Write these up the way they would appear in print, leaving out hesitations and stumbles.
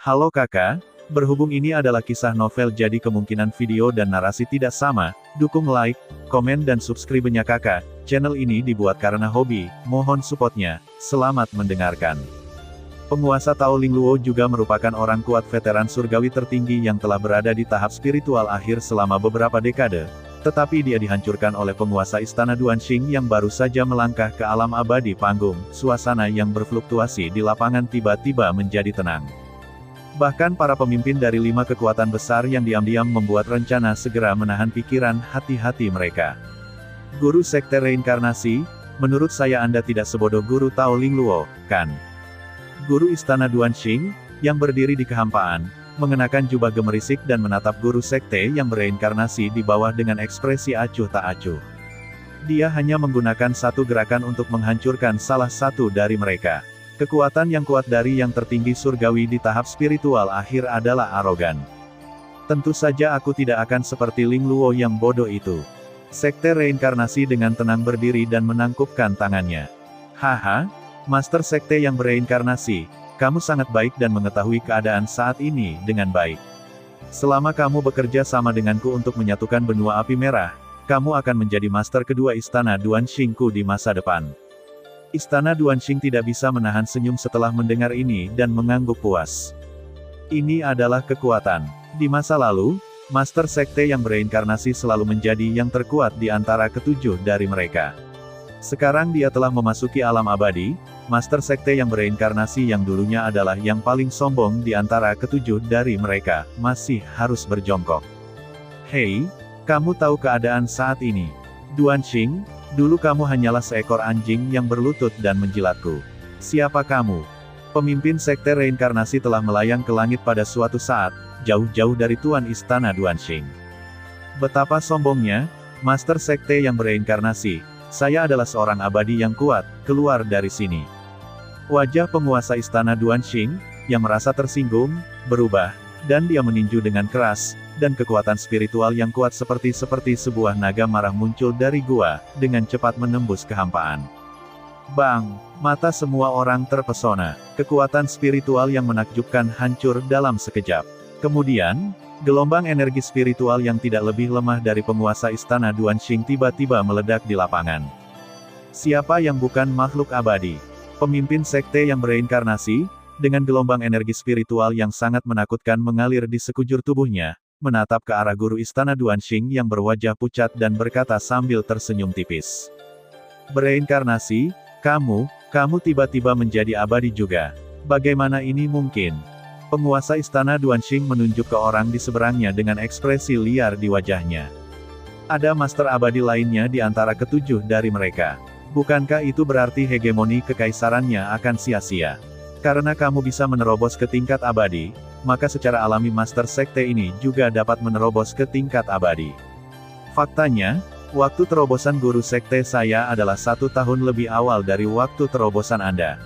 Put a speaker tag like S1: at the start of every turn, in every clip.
S1: Halo kakak, berhubung ini adalah kisah novel jadi kemungkinan video dan narasi tidak sama, dukung like, komen dan subscribe-nya kakak. Channel ini dibuat karena hobi, mohon supportnya. Selamat mendengarkan. Penguasa Tao Lingluo juga merupakan orang kuat veteran surgawi tertinggi yang telah berada di tahap spiritual akhir selama beberapa dekade. Tetapi dia dihancurkan oleh penguasa istana Duanxing yang baru saja melangkah ke alam abadi panggung. Suasana yang berfluktuasi di lapangan tiba-tiba menjadi tenang. Bahkan para pemimpin dari 5 kekuatan besar yang diam-diam membuat rencana segera menahan pikiran hati-hati mereka. Guru Sekte Reinkarnasi, menurut saya Anda tidak sebodoh Guru Tao Lingluo, kan? Guru Istana Duanxing, yang berdiri di kehampaan, mengenakan jubah gemerisik dan menatap Guru Sekte yang bereinkarnasi di bawah dengan ekspresi acuh tak acuh. Dia hanya menggunakan satu gerakan untuk menghancurkan salah satu dari mereka. Kekuatan yang kuat dari yang tertinggi surgawi di tahap spiritual akhir adalah arogan. Tentu saja aku tidak akan seperti Lingluo yang bodoh itu. Sekte Reinkarnasi dengan tenang berdiri dan menangkupkan tangannya. Haha, Master Sekte yang bereinkarnasi, kamu sangat baik dan mengetahui keadaan saat ini dengan baik. Selama kamu bekerja sama denganku untuk menyatukan benua api merah, kamu akan menjadi master kedua Istana Duanxingku di masa depan. Istana Duanxing tidak bisa menahan senyum setelah mendengar ini dan mengangguk puas. Ini adalah kekuatan. Di masa lalu, Master Sekte yang bereinkarnasi selalu menjadi yang terkuat di antara ketujuh dari mereka. Sekarang dia telah memasuki alam abadi, Master Sekte yang bereinkarnasi yang dulunya adalah yang paling sombong di antara ketujuh dari mereka, masih harus berjongkok. Hei, kamu tahu keadaan saat ini? Duanxing, dulu kamu hanyalah seekor anjing yang berlutut dan menjilatku. Siapa kamu? Pemimpin Sekte Reinkarnasi telah melayang ke langit pada suatu saat, jauh-jauh dari Tuan Istana Duanxing. Betapa sombongnya, Master Sekte yang bereinkarnasi, saya adalah seorang abadi yang kuat, keluar dari sini. Wajah penguasa Istana Duanxing, yang merasa tersinggung, berubah, dan dia meninju dengan keras, dan kekuatan spiritual yang kuat seperti sebuah naga marah muncul dari gua, dengan cepat menembus kehampaan. Bang! Mata semua orang terpesona. Kekuatan spiritual yang menakjubkan hancur dalam sekejap. Kemudian, gelombang energi spiritual yang tidak lebih lemah dari penguasa Istana Duanxing tiba-tiba meledak di lapangan. Siapa yang bukan makhluk abadi? Pemimpin Sekte yang bereinkarnasi, dengan gelombang energi spiritual yang sangat menakutkan mengalir di sekujur tubuhnya, menatap ke arah Guru Istana Duanxing yang berwajah pucat dan berkata sambil tersenyum tipis. Bereinkarnasi, kamu tiba-tiba menjadi abadi juga. Bagaimana ini mungkin? Penguasa Istana Duanxing menunjuk ke orang di seberangnya dengan ekspresi liar di wajahnya. Ada master abadi lainnya di antara ketujuh dari mereka. Bukankah itu berarti hegemoni kekaisarannya akan sia-sia? Karena kamu bisa menerobos ke tingkat abadi, maka secara alami Master Sekte ini juga dapat menerobos ke tingkat abadi. Faktanya, waktu terobosan Guru Sekte saya adalah 1 tahun lebih awal dari waktu terobosan Anda.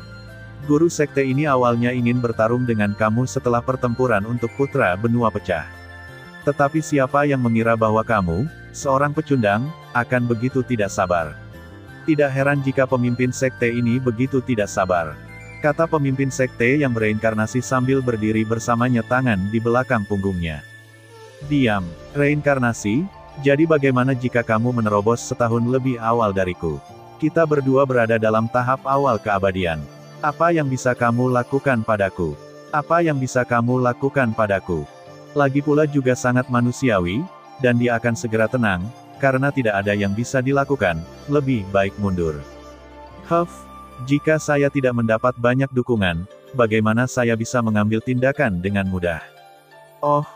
S1: Guru Sekte ini awalnya ingin bertarung dengan kamu setelah pertempuran untuk putra benua pecah. Tetapi siapa yang mengira bahwa kamu, seorang pecundang, akan begitu tidak sabar? Tidak heran jika pemimpin Sekte ini begitu tidak sabar. Kata pemimpin Sekte yang bereinkarnasi sambil berdiri bersamanya tangan di belakang punggungnya. Diam, reinkarnasi, jadi bagaimana jika kamu menerobos setahun lebih awal dariku? Kita berdua berada dalam tahap awal keabadian. Apa yang bisa kamu lakukan padaku? Apa yang bisa kamu lakukan padaku? Lagi pula juga sangat manusiawi, dan dia akan segera tenang, karena tidak ada yang bisa dilakukan, lebih baik mundur. Jika saya tidak mendapat banyak dukungan, bagaimana saya bisa mengambil tindakan dengan mudah? Oh,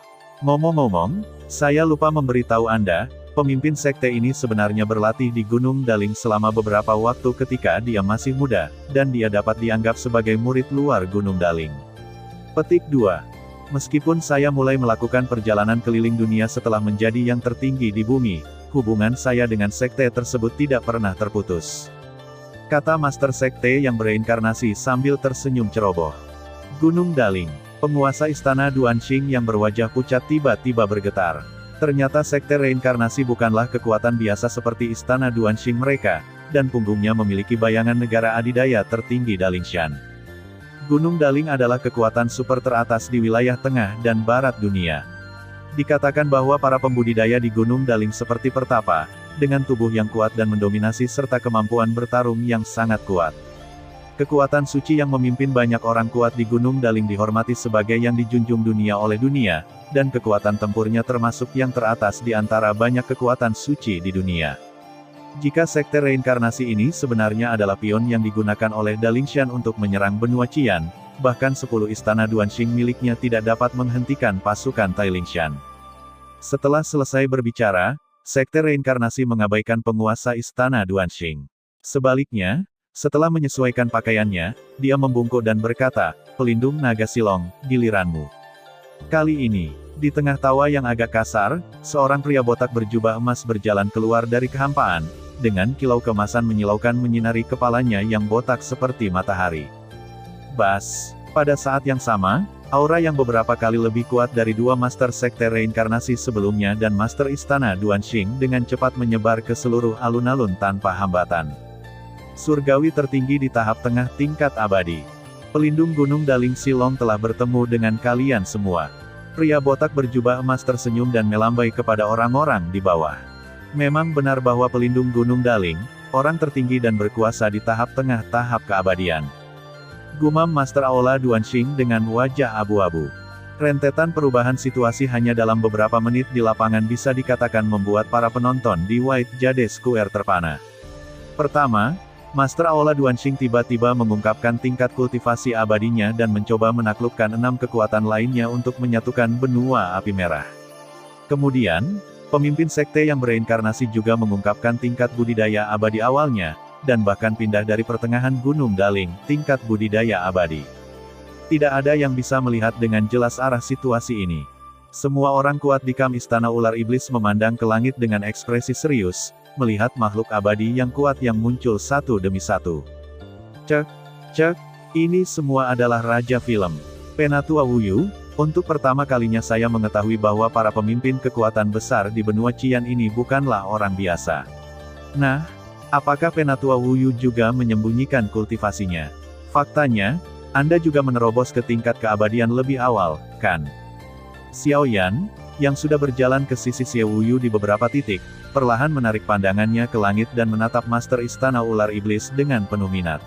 S1: ngomong-ngomong, saya lupa memberitahu Anda, pemimpin sekte ini sebenarnya berlatih di Gunung Daling selama beberapa waktu ketika dia masih muda, dan dia dapat dianggap sebagai murid luar Gunung Daling. Petik 2. Meskipun saya mulai melakukan perjalanan keliling dunia setelah menjadi yang tertinggi di bumi, hubungan saya dengan sekte tersebut tidak pernah terputus. Kata Master Sekte yang bereinkarnasi sambil tersenyum ceroboh. Gunung Daling. Penguasa Istana Duanxing yang berwajah pucat tiba-tiba bergetar. Ternyata Sekte Reinkarnasi bukanlah kekuatan biasa seperti Istana Duanxing mereka, dan punggungnya memiliki bayangan negara adidaya tertinggi Dalingshan. Gunung Daling adalah kekuatan super teratas di wilayah tengah dan barat dunia. Dikatakan bahwa para pembudidaya di Gunung Daling seperti pertapa, dengan tubuh yang kuat dan mendominasi serta kemampuan bertarung yang sangat kuat. Kekuatan suci yang memimpin banyak orang kuat di Gunung Daling dihormati sebagai yang dijunjung dunia oleh dunia, dan kekuatan tempurnya termasuk yang teratas di antara banyak kekuatan suci di dunia. Jika sekte reinkarnasi ini sebenarnya adalah pion yang digunakan oleh Dalingshan untuk menyerang benua Qian, bahkan 10 istana Duanxing miliknya tidak dapat menghentikan pasukan Tailingshan. Setelah selesai berbicara, sekte reinkarnasi mengabaikan penguasa istana Duanxing. Sebaliknya, setelah menyesuaikan pakaiannya, dia membungkuk dan berkata, "Pelindung naga Silong, giliranmu." Kali ini, di tengah tawa yang agak kasar, seorang pria botak berjubah emas berjalan keluar dari kehampaan, dengan kilau kemasan menyilaukan menyinari kepalanya yang botak seperti matahari. Bas! Pada saat yang sama, aura yang beberapa kali lebih kuat dari dua master sekte reinkarnasi sebelumnya dan master istana Duanxing dengan cepat menyebar ke seluruh alun-alun tanpa hambatan. Surgawi tertinggi di tahap tengah tingkat abadi. Pelindung Gunung Daling Silong telah bertemu dengan kalian semua. Pria botak berjubah emas tersenyum dan melambai kepada orang-orang di bawah. Memang benar bahwa pelindung Gunung Daling, orang tertinggi dan berkuasa di tahap tengah tahap keabadian. Gumam Master Aula Duanxing dengan wajah abu-abu. Rentetan perubahan situasi hanya dalam beberapa menit di lapangan bisa dikatakan membuat para penonton di White Jade Square terpana. Pertama, Master Aula Duanxing tiba-tiba mengungkapkan tingkat kultivasi abadinya dan mencoba menaklukkan 6 kekuatan lainnya untuk menyatukan benua api merah. Kemudian, pemimpin sekte yang bereinkarnasi juga mengungkapkan tingkat budidaya abadi awalnya, dan bahkan pindah dari pertengahan Gunung Daling, tingkat budidaya abadi. Tidak ada yang bisa melihat dengan jelas arah situasi ini. Semua orang kuat di kamp Istana Ular Iblis memandang ke langit dengan ekspresi serius, melihat makhluk abadi yang kuat yang muncul satu demi satu. Cek, cek, ini semua adalah Raja Film. Penatua Wuyu, untuk pertama kalinya saya mengetahui bahwa para pemimpin kekuatan besar di benua Qian ini bukanlah orang biasa. Nah, apakah Penatua Wuyu juga menyembunyikan kultivasinya? Faktanya, Anda juga menerobos ke tingkat keabadian lebih awal, kan? Xiao Yan, yang sudah berjalan ke sisi Xie Wuyu di beberapa titik, perlahan menarik pandangannya ke langit dan menatap Master Istana Ular Iblis dengan penuh minat.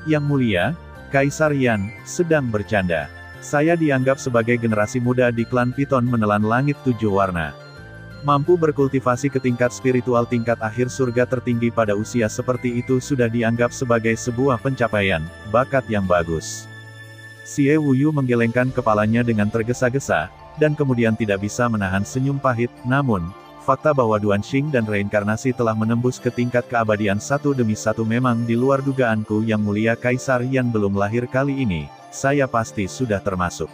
S1: Yang mulia, Kaisar Yan, sedang bercanda. Saya dianggap sebagai generasi muda di klan Piton menelan langit 7 warna. Mampu berkultivasi ke tingkat spiritual tingkat akhir surga tertinggi pada usia seperti itu sudah dianggap sebagai sebuah pencapaian, bakat yang bagus. Xie Wuyu menggelengkan kepalanya dengan tergesa-gesa, dan kemudian tidak bisa menahan senyum pahit, namun, fakta bahwa Duanxing dan reinkarnasi telah menembus ke tingkat keabadian satu demi satu memang di luar dugaanku. Yang mulia Kaisar Yan belum lahir kali ini, saya pasti sudah termasuk.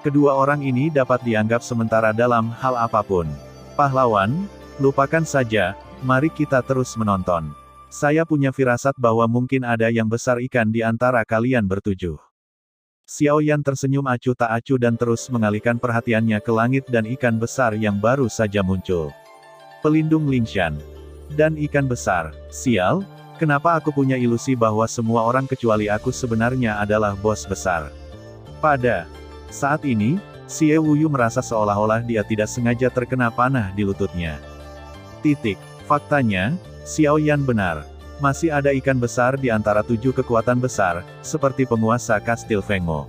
S1: Kedua orang ini dapat dianggap sementara dalam hal apapun. Pahlawan, lupakan saja, mari kita terus menonton. Saya punya firasat bahwa mungkin ada yang besar ikan di antara kalian bertujuh. Xiao Yan tersenyum acuh tak acuh dan terus mengalihkan perhatiannya ke langit dan ikan besar yang baru saja muncul. Pelindung Lingshan. Dan ikan besar, sial, kenapa aku punya ilusi bahwa semua orang kecuali aku sebenarnya adalah bos besar. Pada saat ini, Xie Wuyu merasa seolah-olah dia tidak sengaja terkena panah di lututnya. Faktanya, Xiao Yan benar. Masih ada ikan besar di antara 7 kekuatan besar, seperti penguasa Kastil Fengmo.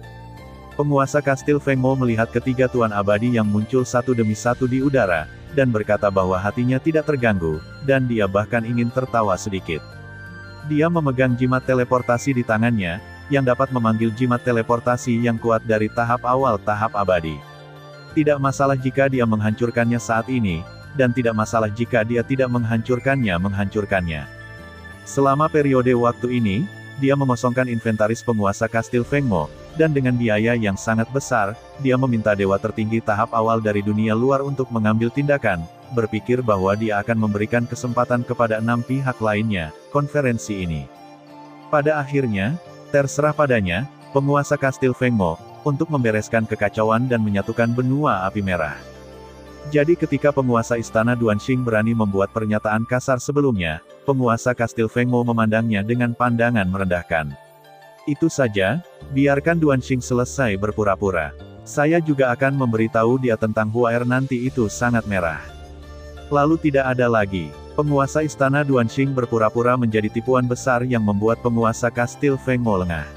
S1: Penguasa Kastil Fengmo melihat ketiga tuan abadi yang muncul satu demi satu di udara, dan berkata bahwa hatinya tidak terganggu, dan dia bahkan ingin tertawa sedikit. Dia memegang jimat teleportasi di tangannya, yang dapat memanggil jimat teleportasi yang kuat dari tahap awal tahap abadi. Tidak masalah jika dia menghancurkannya saat ini, dan tidak masalah jika dia tidak menghancurkannya. Selama periode waktu ini, dia mengosongkan inventaris penguasa Kastil Fengmo, dan dengan biaya yang sangat besar, dia meminta dewa tertinggi tahap awal dari dunia luar untuk mengambil tindakan, berpikir bahwa dia akan memberikan kesempatan kepada 6 pihak lainnya, konferensi ini. Pada akhirnya, terserah padanya, penguasa Kastil Fengmo, untuk membereskan kekacauan dan menyatukan benua api merah. Jadi ketika penguasa istana Duanxing berani membuat pernyataan kasar sebelumnya, penguasa Kastil Fengmo memandangnya dengan pandangan merendahkan. Itu saja, biarkan Duan Xing selesai berpura-pura. Saya juga akan memberitahu dia tentang Huaer nanti itu sangat merah. Lalu tidak ada lagi. Penguasa istana Duan Xing berpura-pura menjadi tipuan besar yang membuat penguasa kastil Feng Mo lengah.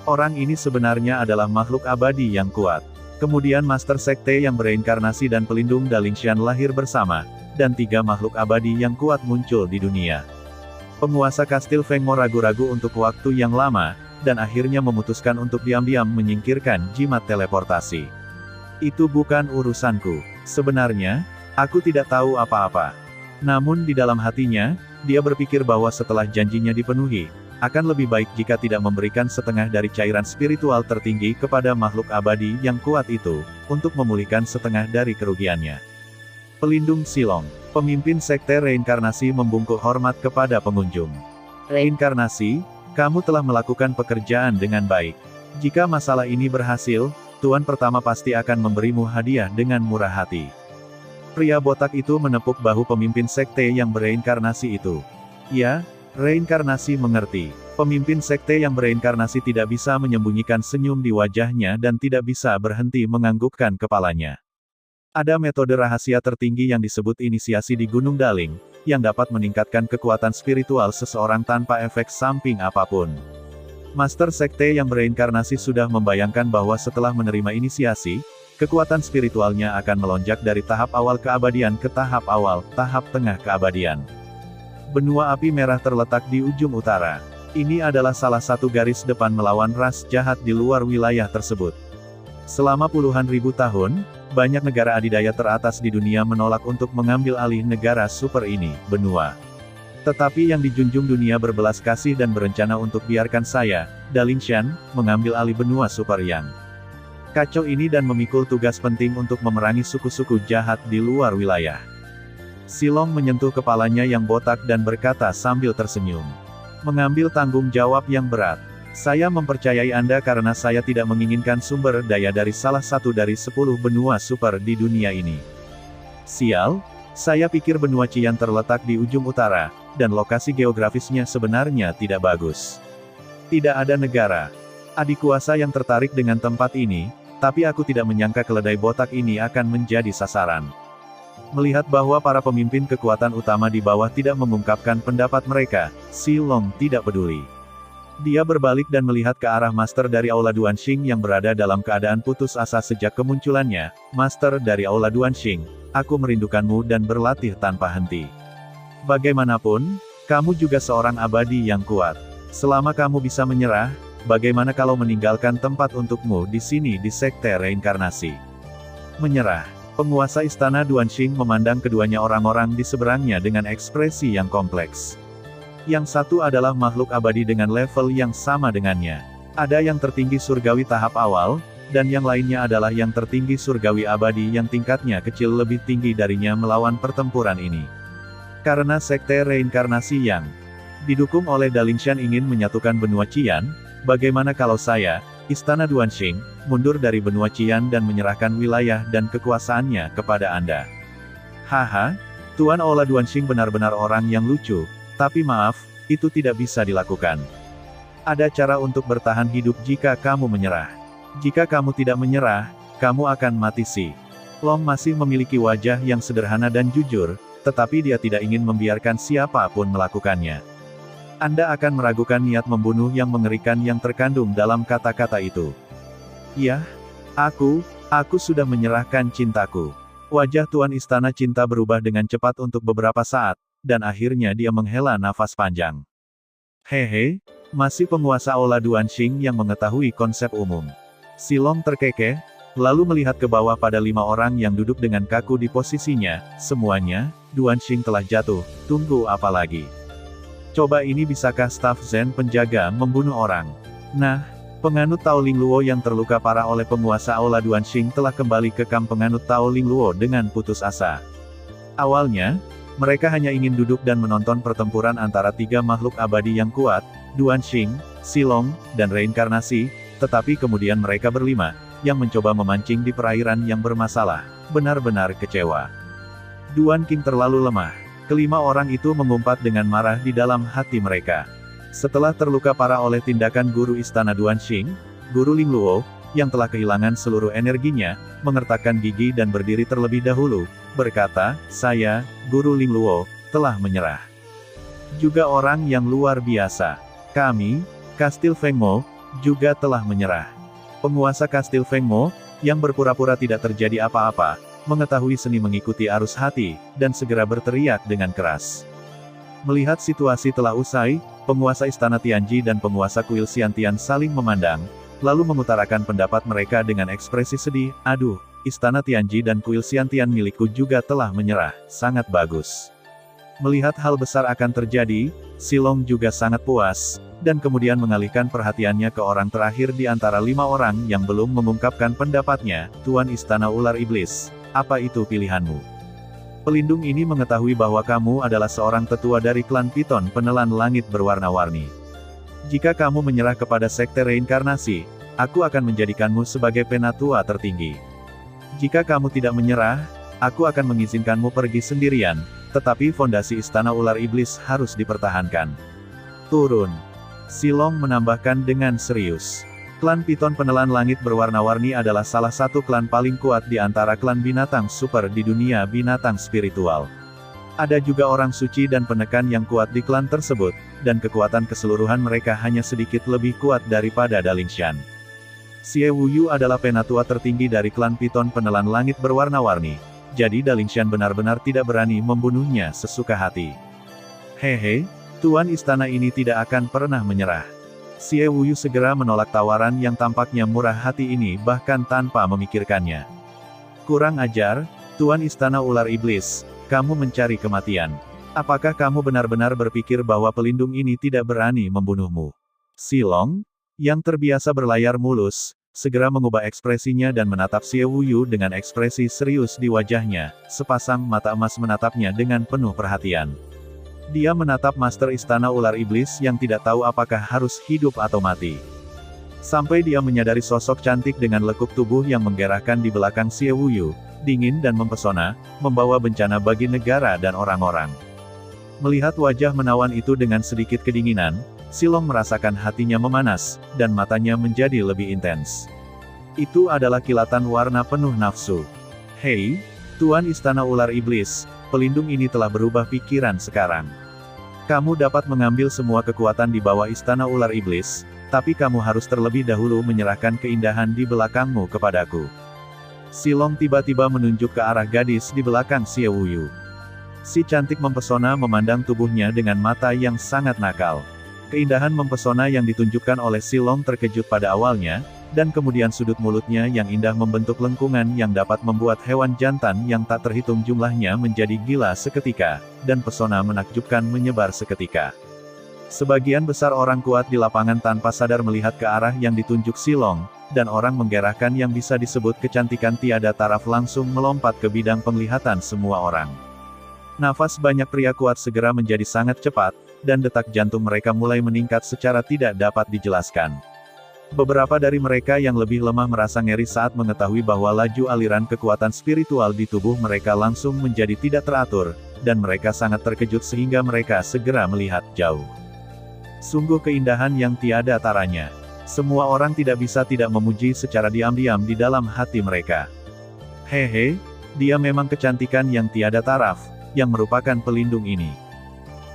S1: Orang ini sebenarnya adalah makhluk abadi yang kuat. Kemudian Master Sekte yang bereinkarnasi dan pelindung Dalingshan lahir bersama, dan 3 makhluk abadi yang kuat muncul di dunia. Penguasa kastil Feng Mo ragu-ragu untuk waktu yang lama, dan akhirnya memutuskan untuk diam-diam menyingkirkan jimat teleportasi. Itu bukan urusanku. Sebenarnya, aku tidak tahu apa-apa. Namun di dalam hatinya, dia berpikir bahwa setelah janjinya dipenuhi, akan lebih baik jika tidak memberikan setengah dari cairan spiritual tertinggi kepada makhluk abadi yang kuat itu, untuk memulihkan setengah dari kerugiannya. Pelindung Silong, pemimpin sekte reinkarnasi membungkuk hormat kepada pengunjung. Reinkarnasi, kamu telah melakukan pekerjaan dengan baik. Jika masalah ini berhasil, Tuan pertama pasti akan memberimu hadiah dengan murah hati. Pria botak itu menepuk bahu pemimpin sekte yang bereinkarnasi itu. Ya, reinkarnasi mengerti. Pemimpin sekte yang bereinkarnasi tidak bisa menyembunyikan senyum di wajahnya dan tidak bisa berhenti menganggukkan kepalanya. Ada metode rahasia tertinggi yang disebut inisiasi di Gunung Daling, yang dapat meningkatkan kekuatan spiritual seseorang tanpa efek samping apapun. Master sekte yang bereinkarnasi sudah membayangkan bahwa setelah menerima inisiasi, kekuatan spiritualnya akan melonjak dari tahap awal keabadian ke tahap awal, tahap tengah keabadian. Benua api merah terletak di ujung utara. Ini adalah salah satu garis depan melawan ras jahat di luar wilayah tersebut. Selama puluhan ribu tahun, banyak negara adidaya teratas di dunia menolak untuk mengambil alih negara super ini, benua. Tetapi yang dijunjung dunia berbelas kasih dan berencana untuk biarkan saya, Dalingshan, mengambil alih benua super yang kacau ini dan memikul tugas penting untuk memerangi suku-suku jahat di luar wilayah. Silong menyentuh kepalanya yang botak dan berkata sambil tersenyum. Mengambil tanggung jawab yang berat. Saya mempercayai Anda karena saya tidak menginginkan sumber daya dari salah satu dari 10 benua super di dunia ini. Sial, saya pikir benua Qian terletak di ujung utara, dan lokasi geografisnya sebenarnya tidak bagus. Tidak ada negara adikuasa yang tertarik dengan tempat ini, tapi aku tidak menyangka keledai botak ini akan menjadi sasaran. Melihat bahwa para pemimpin kekuatan utama di bawah tidak mengungkapkan pendapat mereka, Silong tidak peduli. Dia berbalik dan melihat ke arah Master dari Aula Duan Xing yang berada dalam keadaan putus asa sejak kemunculannya. Master dari Aula Duan Xing, aku merindukanmu dan berlatih tanpa henti. Bagaimanapun, kamu juga seorang abadi yang kuat. Selama kamu bisa menyerah, bagaimana kalau meninggalkan tempat untukmu di sini di sekte reinkarnasi? Menyerah. Penguasa istana Duan Xing memandang keduanya orang-orang di seberangnya dengan ekspresi yang kompleks. Yang satu adalah makhluk abadi dengan level yang sama dengannya. Ada yang tertinggi surgawi tahap awal, dan yang lainnya adalah yang tertinggi surgawi abadi yang tingkatnya kecil lebih tinggi darinya melawan pertempuran ini. Karena sekte reinkarnasi yang didukung oleh Dalingshan ingin menyatukan benua Qian, bagaimana kalau saya, Istana Duan Xing, mundur dari benua Qian dan menyerahkan wilayah dan kekuasaannya kepada Anda? Haha, Tuan Aula Duan Xing benar-benar orang yang lucu, tapi maaf, itu tidak bisa dilakukan. Ada cara untuk bertahan hidup jika kamu menyerah. Jika kamu tidak menyerah, kamu akan mati sih. Long masih memiliki wajah yang sederhana dan jujur, tetapi dia tidak ingin membiarkan siapapun melakukannya. Anda akan meragukan niat membunuh yang mengerikan yang terkandung dalam kata-kata itu. Ya, aku sudah menyerahkan cintaku. Wajah Tuan Istana Cinta berubah dengan cepat untuk beberapa saat, dan akhirnya dia menghela nafas panjang. Hehe, masih penguasa Aula Duan Xing yang mengetahui konsep umum. Silong terkekeh, lalu melihat ke bawah pada 5 orang yang duduk dengan kaku di posisinya. Semuanya, Duan Xing telah jatuh, tunggu apa lagi? Coba ini bisakah staf Zen penjaga membunuh orang? Nah, penganut Tao Ling Luo yang terluka parah oleh penguasa Aula Duan Xing telah kembali ke kamp penganut Tao Ling Luo dengan putus asa. Awalnya, mereka hanya ingin duduk dan menonton pertempuran antara 3 makhluk abadi yang kuat, Duan Xing, Silong, dan reinkarnasi, tetapi kemudian mereka berlima, yang mencoba memancing di perairan yang bermasalah, benar-benar kecewa. Duan King terlalu lemah. Kelima orang itu mengumpat dengan marah di dalam hati mereka. Setelah terluka parah oleh tindakan guru istana Duanxing, Guru Ling Luo, yang telah kehilangan seluruh energinya, mengertakkan gigi dan berdiri terlebih dahulu, berkata, "Saya, Guru Ling Luo, telah menyerah." Juga orang yang luar biasa. Kami, Kastil Fengmo, juga telah menyerah. Penguasa Kastil Fengmo, yang berpura-pura tidak terjadi apa-apa, mengetahui seni mengikuti arus hati, dan segera berteriak dengan keras. Melihat situasi telah usai, penguasa Istana Tianji dan penguasa Kuil Xiantian saling memandang, lalu mengutarakan pendapat mereka dengan ekspresi sedih, "Aduh, Istana Tianji dan Kuil Xiantian milikku juga telah menyerah, sangat bagus." Melihat hal besar akan terjadi, Silong juga sangat puas, dan kemudian mengalihkan perhatiannya ke orang terakhir di antara 5 orang yang belum mengungkapkan pendapatnya, "Tuan Istana Ular Iblis, apa itu pilihanmu?" Pelindung ini mengetahui bahwa kamu adalah seorang tetua dari klan Piton penelan langit berwarna-warni. Jika kamu menyerah kepada sekte reinkarnasi, aku akan menjadikanmu sebagai penatua tertinggi. Jika kamu tidak menyerah, aku akan mengizinkanmu pergi sendirian, tetapi fondasi Istana Ular Iblis harus dipertahankan. Turun. Silong menambahkan dengan serius. Klan Piton penelan langit berwarna-warni adalah salah satu klan paling kuat di antara klan binatang super di dunia binatang spiritual. Ada juga orang suci dan penekan yang kuat di klan tersebut, dan kekuatan keseluruhan mereka hanya sedikit lebih kuat daripada Dalingshan. Xie Wuyu adalah penatua tertinggi dari klan Piton penelan langit berwarna-warni, jadi Dalingshan benar-benar tidak berani membunuhnya sesuka hati. Hehe, Tuan Istana ini tidak akan pernah menyerah. Xie Wuyu segera menolak tawaran yang tampaknya murah hati ini bahkan tanpa memikirkannya. Kurang ajar, Tuan Istana Ular Iblis, kamu mencari kematian. Apakah kamu benar-benar berpikir bahwa pelindung ini tidak berani membunuhmu? Silong, yang terbiasa berlayar mulus, segera mengubah ekspresinya dan menatap Xie Wuyu dengan ekspresi serius di wajahnya, sepasang mata emas menatapnya dengan penuh perhatian. Dia menatap Master Istana Ular Iblis yang tidak tahu apakah harus hidup atau mati. Sampai dia menyadari sosok cantik dengan lekuk tubuh yang menggerahkan di belakang Xie Wuyu, dingin dan mempesona, membawa bencana bagi negara dan orang-orang. Melihat wajah menawan itu dengan sedikit kedinginan, Silong merasakan hatinya memanas, dan matanya menjadi lebih intens. Itu adalah kilatan warna penuh nafsu. Hei, Tuan Istana Ular Iblis, pelindung ini telah berubah pikiran sekarang. Kamu dapat mengambil semua kekuatan di bawah Istana Ular Iblis, tapi kamu harus terlebih dahulu menyerahkan keindahan di belakangmu kepadaku. Silong tiba-tiba menunjuk ke arah gadis di belakang Xie Wuyu. Si cantik mempesona memandang tubuhnya dengan mata yang sangat nakal. Keindahan mempesona yang ditunjukkan oleh Silong terkejut pada awalnya, dan kemudian sudut mulutnya yang indah membentuk lengkungan yang dapat membuat hewan jantan yang tak terhitung jumlahnya menjadi gila seketika, dan pesona menakjubkan menyebar seketika. Sebagian besar orang kuat di lapangan tanpa sadar melihat ke arah yang ditunjuk Silong, dan orang menggerakkan yang bisa disebut kecantikan tiada taraf langsung melompat ke bidang penglihatan semua orang. Nafas banyak pria kuat segera menjadi sangat cepat, dan detak jantung mereka mulai meningkat secara tidak dapat dijelaskan. Beberapa dari mereka yang lebih lemah merasa ngeri saat mengetahui bahwa laju aliran kekuatan spiritual di tubuh mereka langsung menjadi tidak teratur, dan mereka sangat terkejut sehingga mereka segera melihat jauh. Sungguh keindahan yang tiada taranya. Semua orang tidak bisa tidak memuji secara diam-diam di dalam hati mereka. Hehe, dia memang kecantikan yang tiada taraf, yang merupakan pelindung ini.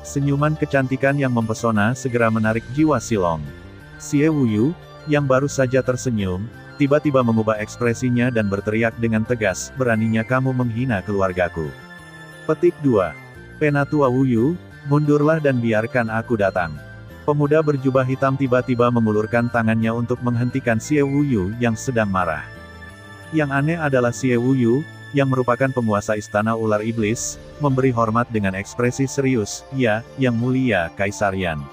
S1: Senyuman kecantikan yang mempesona segera menarik jiwa Silong. Xie Wuyu, yang baru saja tersenyum, tiba-tiba mengubah ekspresinya dan berteriak dengan tegas, "Beraninya kamu menghina keluargaku." Petik 2. Penatua Wuyu, mundurlah dan biarkan aku datang. Pemuda berjubah hitam tiba-tiba mengulurkan tangannya untuk menghentikan Xie Wuyu yang sedang marah. Yang aneh adalah Xie Wuyu, yang merupakan penguasa Istana Ular Iblis, memberi hormat dengan ekspresi serius, "Ya, Yang Mulia Kaisarian."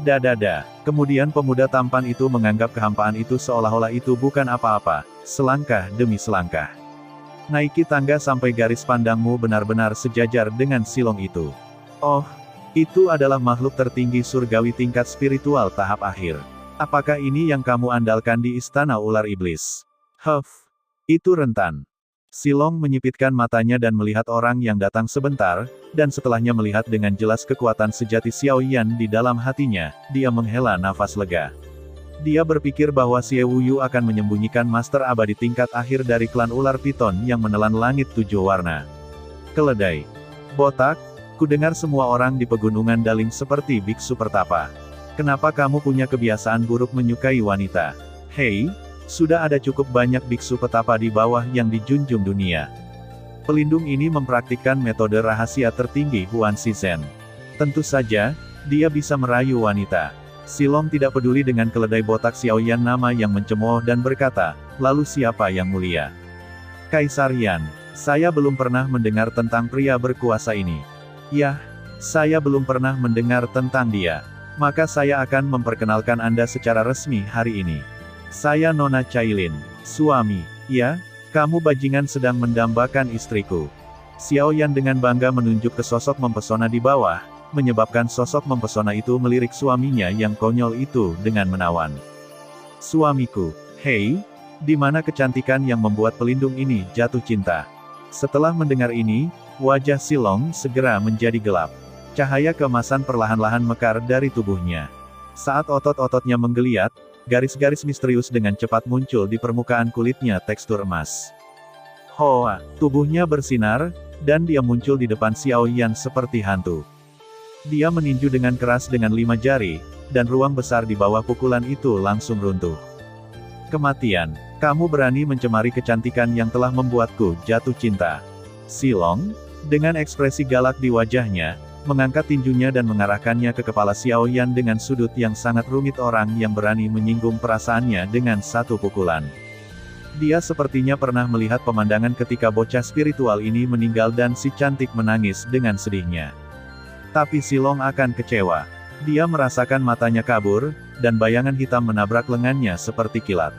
S1: Dadada. Kemudian pemuda tampan itu menganggap kehampaan itu seolah-olah itu bukan apa-apa, selangkah demi selangkah. Naiki tangga sampai garis pandangmu benar-benar sejajar dengan Silong itu. Oh, itu adalah makhluk tertinggi surgawi tingkat spiritual tahap akhir. Apakah ini yang kamu andalkan di Istana Ular Iblis? Huff, itu rentan. Silong menyipitkan matanya dan melihat orang yang datang sebentar, dan setelahnya melihat dengan jelas kekuatan sejati Xiao Yan di dalam hatinya, dia menghela nafas lega. Dia berpikir bahwa Xie Wuyu akan menyembunyikan master abadi tingkat akhir dari klan ular piton yang menelan langit 7 warna. Keledai. Botak, ku dengar semua orang di pegunungan Daling seperti biksu pertapa. Kenapa kamu punya kebiasaan buruk menyukai wanita? Hei, sudah ada cukup banyak biksu petapa di bawah yang dijunjung dunia. Pelindung ini mempraktikkan metode rahasia tertinggi Huan Shizhen. Tentu saja, dia bisa merayu wanita. Silong tidak peduli dengan keledai botak Xiao Yan nama yang mencemooh dan berkata, lalu siapa yang mulia? Kaisar Yan. Saya belum pernah mendengar tentang pria berkuasa ini. Yah, saya belum pernah mendengar tentang dia. Maka saya akan memperkenalkan Anda secara resmi hari ini. Saya Nona Cailin, suami. Ya, kamu bajingan sedang mendambakan istriku. Xiao Yan dengan bangga menunjuk ke sosok mempesona di bawah, menyebabkan sosok mempesona itu melirik suaminya yang konyol itu dengan menawan. Suamiku, hei, di mana kecantikan yang membuat pelindung ini jatuh cinta? Setelah mendengar ini, wajah Silong segera menjadi gelap. Cahaya keemasan perlahan-lahan mekar dari tubuhnya. Saat otot-ototnya menggeliat, garis-garis misterius dengan cepat muncul di permukaan kulitnya tekstur emas. Hoa, tubuhnya bersinar, dan dia muncul di depan Xiao Yan seperti hantu. Dia meninju dengan keras dengan 5 jari, dan ruang besar di bawah pukulan itu langsung runtuh. Kematian, kamu berani mencemari kecantikan yang telah membuatku jatuh cinta. Silong, dengan ekspresi galak di wajahnya, mengangkat tinjunya dan mengarahkannya ke kepala Xiao Yan dengan sudut yang sangat rumit orang yang berani menyinggung perasaannya dengan satu pukulan. Dia sepertinya pernah melihat pemandangan ketika bocah spiritual ini meninggal dan si cantik menangis dengan sedihnya. Tapi Silong akan kecewa. Dia merasakan matanya kabur, dan bayangan hitam menabrak lengannya seperti kilat.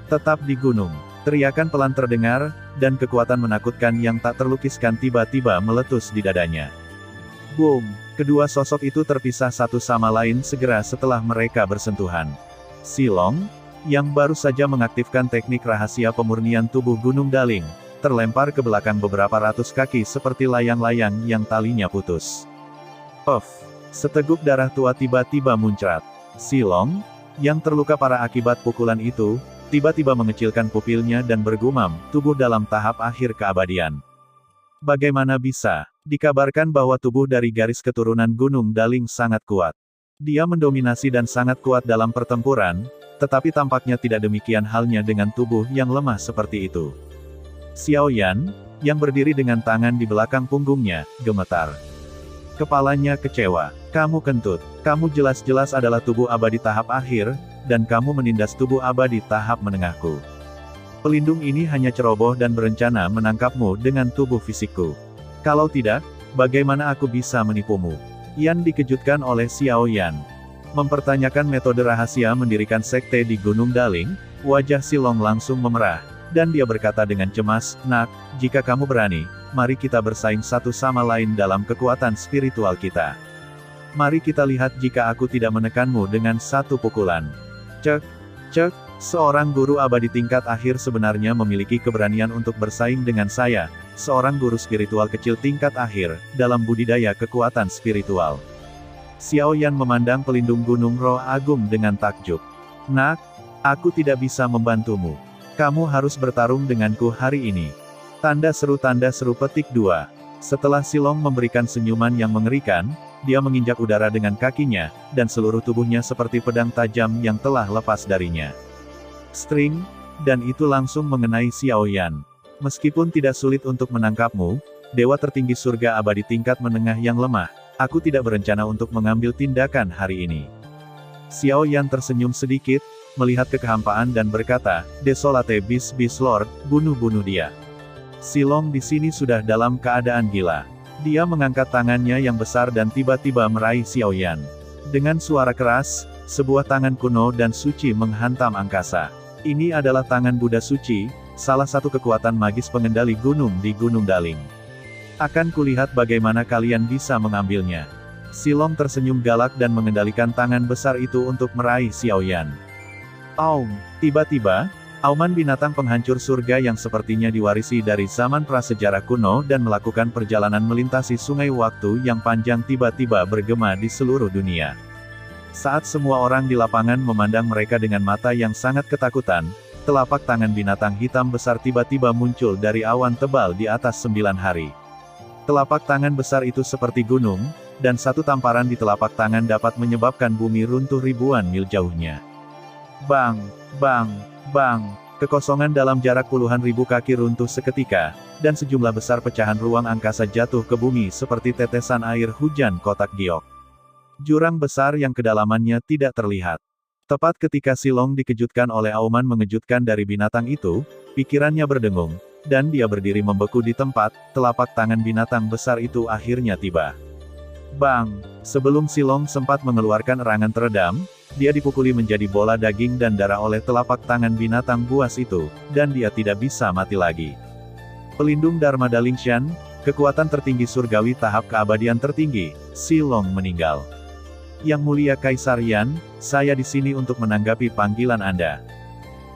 S1: Tetap di gunung, teriakan pelan terdengar, dan kekuatan menakutkan yang tak terlukiskan tiba-tiba meletus di dadanya. Boom! Kedua sosok itu terpisah satu sama lain segera setelah mereka bersentuhan. Silong, yang baru saja mengaktifkan teknik rahasia pemurnian tubuh Gunung Daling, terlempar ke belakang beberapa ratus kaki seperti layang-layang yang talinya putus. Puff! Seteguk darah tua tiba-tiba muncrat. Silong, yang terluka parah akibat pukulan itu, tiba-tiba mengecilkan pupilnya dan bergumam, tubuh dalam tahap akhir keabadian. Bagaimana bisa? Dikabarkan bahwa tubuh dari garis keturunan Gunung Daling sangat kuat. Dia mendominasi dan sangat kuat dalam pertempuran, tetapi tampaknya tidak demikian halnya dengan tubuh yang lemah seperti itu. Xiao Yan, yang berdiri dengan tangan di belakang punggungnya, gemetar. Kepalanya kecewa. Kamu kentut. Kamu jelas-jelas adalah tubuh abadi tahap akhir, dan kamu menindas tubuh abadi tahap menengahku. Pelindung ini hanya ceroboh dan berencana menangkapmu dengan tubuh fisikku. Kalau tidak, bagaimana aku bisa menipumu? Yan dikejutkan oleh Xiao Yan. Mempertanyakan metode rahasia mendirikan sekte di Gunung Daling, wajah Silong langsung memerah, dan dia berkata dengan cemas, "Nak, jika kamu berani, mari kita bersaing satu sama lain dalam kekuatan spiritual kita. Mari kita lihat jika aku tidak menekanmu dengan satu pukulan." Cek, cek, seorang guru abadi tingkat akhir sebenarnya memiliki keberanian untuk bersaing dengan saya, seorang guru spiritual kecil tingkat akhir, dalam budidaya kekuatan spiritual. Xiao Yan memandang pelindung Gunung Roh Agung dengan takjub. Nak, aku tidak bisa membantumu. Kamu harus bertarung denganku hari ini. Tanda seru petik 2. Setelah Silong memberikan senyuman yang mengerikan, dia menginjak udara dengan kakinya, dan seluruh tubuhnya seperti pedang tajam yang telah lepas darinya. String, dan itu langsung mengenai Xiao Yan. Meskipun tidak sulit untuk menangkapmu, dewa tertinggi surga abadi tingkat menengah yang lemah, aku tidak berencana untuk mengambil tindakan hari ini. Xiao Yan tersenyum sedikit, melihat kehampaan dan berkata, Desolate Beast Lord, bunuh dia. Silong di sini sudah dalam keadaan gila. Dia mengangkat tangannya yang besar dan tiba-tiba meraih Xiao Yan. Dengan suara keras, sebuah tangan kuno dan suci menghantam angkasa. Ini adalah tangan Buddha suci, salah satu kekuatan magis pengendali gunung di Gunung Daling. Akan kulihat bagaimana kalian bisa mengambilnya. Silong tersenyum galak dan mengendalikan tangan besar itu untuk meraih Xiao Yan. Aum! Tiba-tiba, Auman binatang penghancur surga yang sepertinya diwarisi dari zaman prasejarah kuno dan melakukan perjalanan melintasi sungai waktu yang panjang tiba-tiba bergema di seluruh dunia. Saat semua orang di lapangan memandang mereka dengan mata yang sangat ketakutan, telapak tangan binatang hitam besar tiba-tiba muncul dari awan tebal di atas 9 hari. Telapak tangan besar itu seperti gunung, dan satu tamparan di telapak tangan dapat menyebabkan bumi runtuh ribuan mil jauhnya. Bang! Bang! Bang! Kekosongan dalam jarak puluhan ribu kaki runtuh seketika, dan sejumlah besar pecahan ruang angkasa jatuh ke bumi seperti tetesan air hujan kotak giok. Jurang besar yang kedalamannya tidak terlihat. Tepat ketika Silong dikejutkan oleh auman mengejutkan dari binatang itu, pikirannya berdengung, dan dia berdiri membeku di tempat, telapak tangan binatang besar itu akhirnya tiba. Bang! Sebelum Silong sempat mengeluarkan erangan teredam, dia dipukuli menjadi bola daging dan darah oleh telapak tangan binatang buas itu, dan dia tidak bisa mati lagi. Pelindung Dharma Dalingshan, kekuatan tertinggi surgawi tahap keabadian tertinggi, Silong meninggal. Yang mulia Kaisar Yan, saya di sini untuk menanggapi panggilan Anda.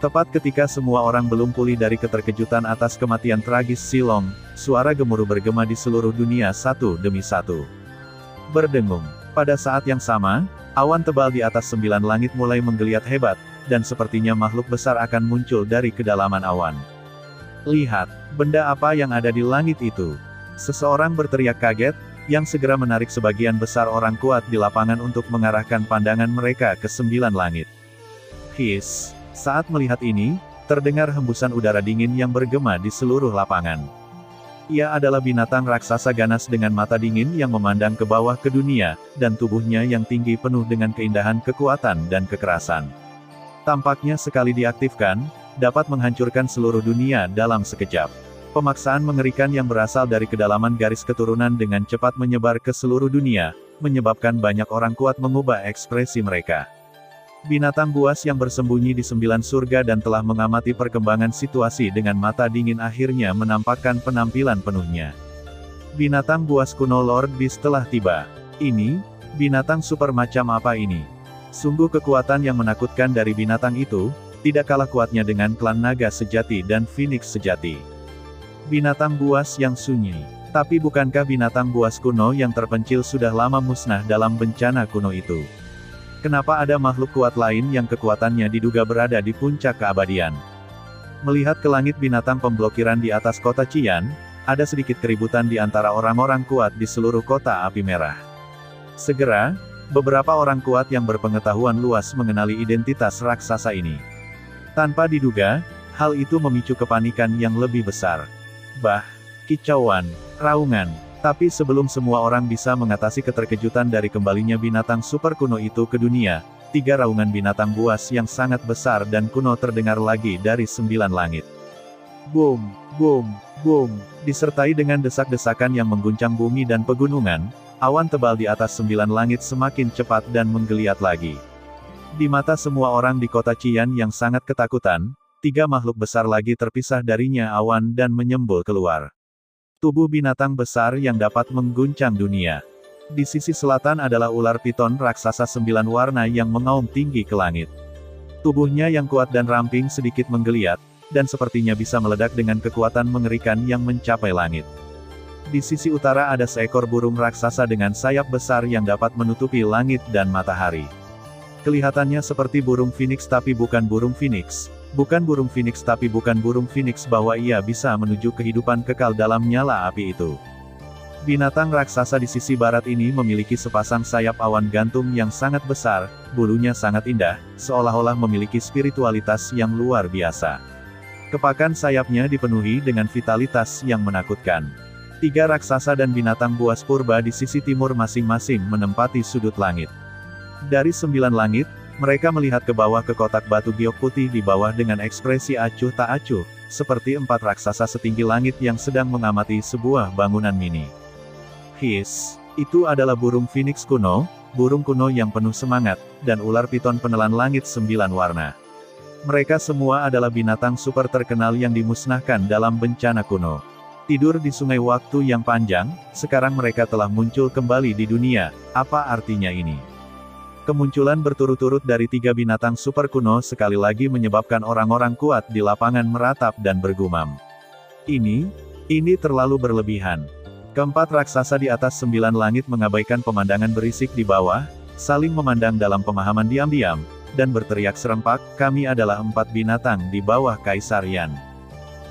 S1: Tepat ketika semua orang belum pulih dari keterkejutan atas kematian tragis Silong, suara gemuruh bergema di seluruh dunia satu demi satu. Berdengung. Pada saat yang sama, awan tebal di atas 9 langit mulai menggeliat hebat, dan sepertinya makhluk besar akan muncul dari kedalaman awan. Lihat, benda apa yang ada di langit itu? Seseorang berteriak kaget, yang segera menarik sebagian besar orang kuat di lapangan untuk mengarahkan pandangan mereka ke 9 langit. His! Saat melihat ini, terdengar hembusan udara dingin yang bergema di seluruh lapangan. Ia adalah binatang raksasa ganas dengan mata dingin yang memandang ke bawah ke dunia, dan tubuhnya yang tinggi penuh dengan keindahan kekuatan dan kekerasan. Tampaknya sekali diaktifkan, dapat menghancurkan seluruh dunia dalam sekejap. Pemaksaan mengerikan yang berasal dari kedalaman garis keturunan dengan cepat menyebar ke seluruh dunia, menyebabkan banyak orang kuat mengubah ekspresi mereka. Binatang buas yang bersembunyi di 9 surga dan telah mengamati perkembangan situasi dengan mata dingin akhirnya menampakkan penampilan penuhnya. Binatang buas kuno Lord Beast telah tiba. Ini, binatang super macam apa ini? Sungguh kekuatan yang menakutkan dari binatang itu, tidak kalah kuatnya dengan klan naga sejati dan Phoenix sejati. Binatang buas yang sunyi. Tapi bukankah binatang buas kuno yang terpencil sudah lama musnah dalam bencana kuno itu? Kenapa ada makhluk kuat lain yang kekuatannya diduga berada di puncak keabadian? Melihat ke langit binatang pemblokiran di atas kota Qian, ada sedikit keributan di antara orang-orang kuat di seluruh kota api merah. Segera, beberapa orang kuat yang berpengetahuan luas mengenali identitas raksasa ini. Tanpa diduga, hal itu memicu kepanikan yang lebih besar. Kicauan, raungan. Tapi sebelum semua orang bisa mengatasi keterkejutan dari kembalinya binatang super kuno itu ke dunia, 3 raungan binatang buas yang sangat besar dan kuno terdengar lagi dari 9 langit. Boom, boom, boom, disertai dengan desak-desakan yang mengguncang bumi dan pegunungan, awan tebal di atas 9 langit semakin cepat dan menggeliat lagi. Di mata semua orang di kota Qian yang sangat ketakutan, 3 makhluk besar lagi terpisah darinya awan dan menyembul keluar. Tubuh binatang besar yang dapat mengguncang dunia. Di sisi selatan adalah ular piton raksasa 9 warna yang mengaum tinggi ke langit. Tubuhnya yang kuat dan ramping sedikit menggeliat, dan sepertinya bisa meledak dengan kekuatan mengerikan yang mencapai langit. Di sisi utara ada seekor burung raksasa dengan sayap besar yang dapat menutupi langit dan matahari. Kelihatannya seperti burung phoenix tapi bukan burung phoenix. Bukan burung phoenix tapi bukan burung phoenix bahwa ia bisa menuju kehidupan kekal dalam nyala api itu. Binatang raksasa di sisi barat ini memiliki sepasang sayap awan gantung yang sangat besar, bulunya sangat indah, seolah-olah memiliki spiritualitas yang luar biasa. Kepakan sayapnya dipenuhi dengan vitalitas yang menakutkan. 3 raksasa dan binatang buas purba di sisi timur masing-masing menempati sudut langit. Dari 9 langit, mereka melihat ke bawah ke kotak batu giok putih di bawah dengan ekspresi acuh tak acuh, seperti 4 raksasa setinggi langit yang sedang mengamati sebuah bangunan mini. His, itu adalah burung phoenix kuno, burung kuno yang penuh semangat, dan ular piton penelan langit 9 warna. Mereka semua adalah binatang super terkenal yang dimusnahkan dalam bencana kuno. Tidur di sungai waktu yang panjang, sekarang mereka telah muncul kembali di dunia, apa artinya ini? Kemunculan berturut-turut dari 3 binatang super kuno sekali lagi menyebabkan orang-orang kuat di lapangan meratap dan bergumam. Ini terlalu berlebihan. Keempat raksasa di atas 9 langit mengabaikan pemandangan berisik di bawah, saling memandang dalam pemahaman diam-diam, dan berteriak serempak, kami adalah 4 binatang di bawah Kaisar Yan.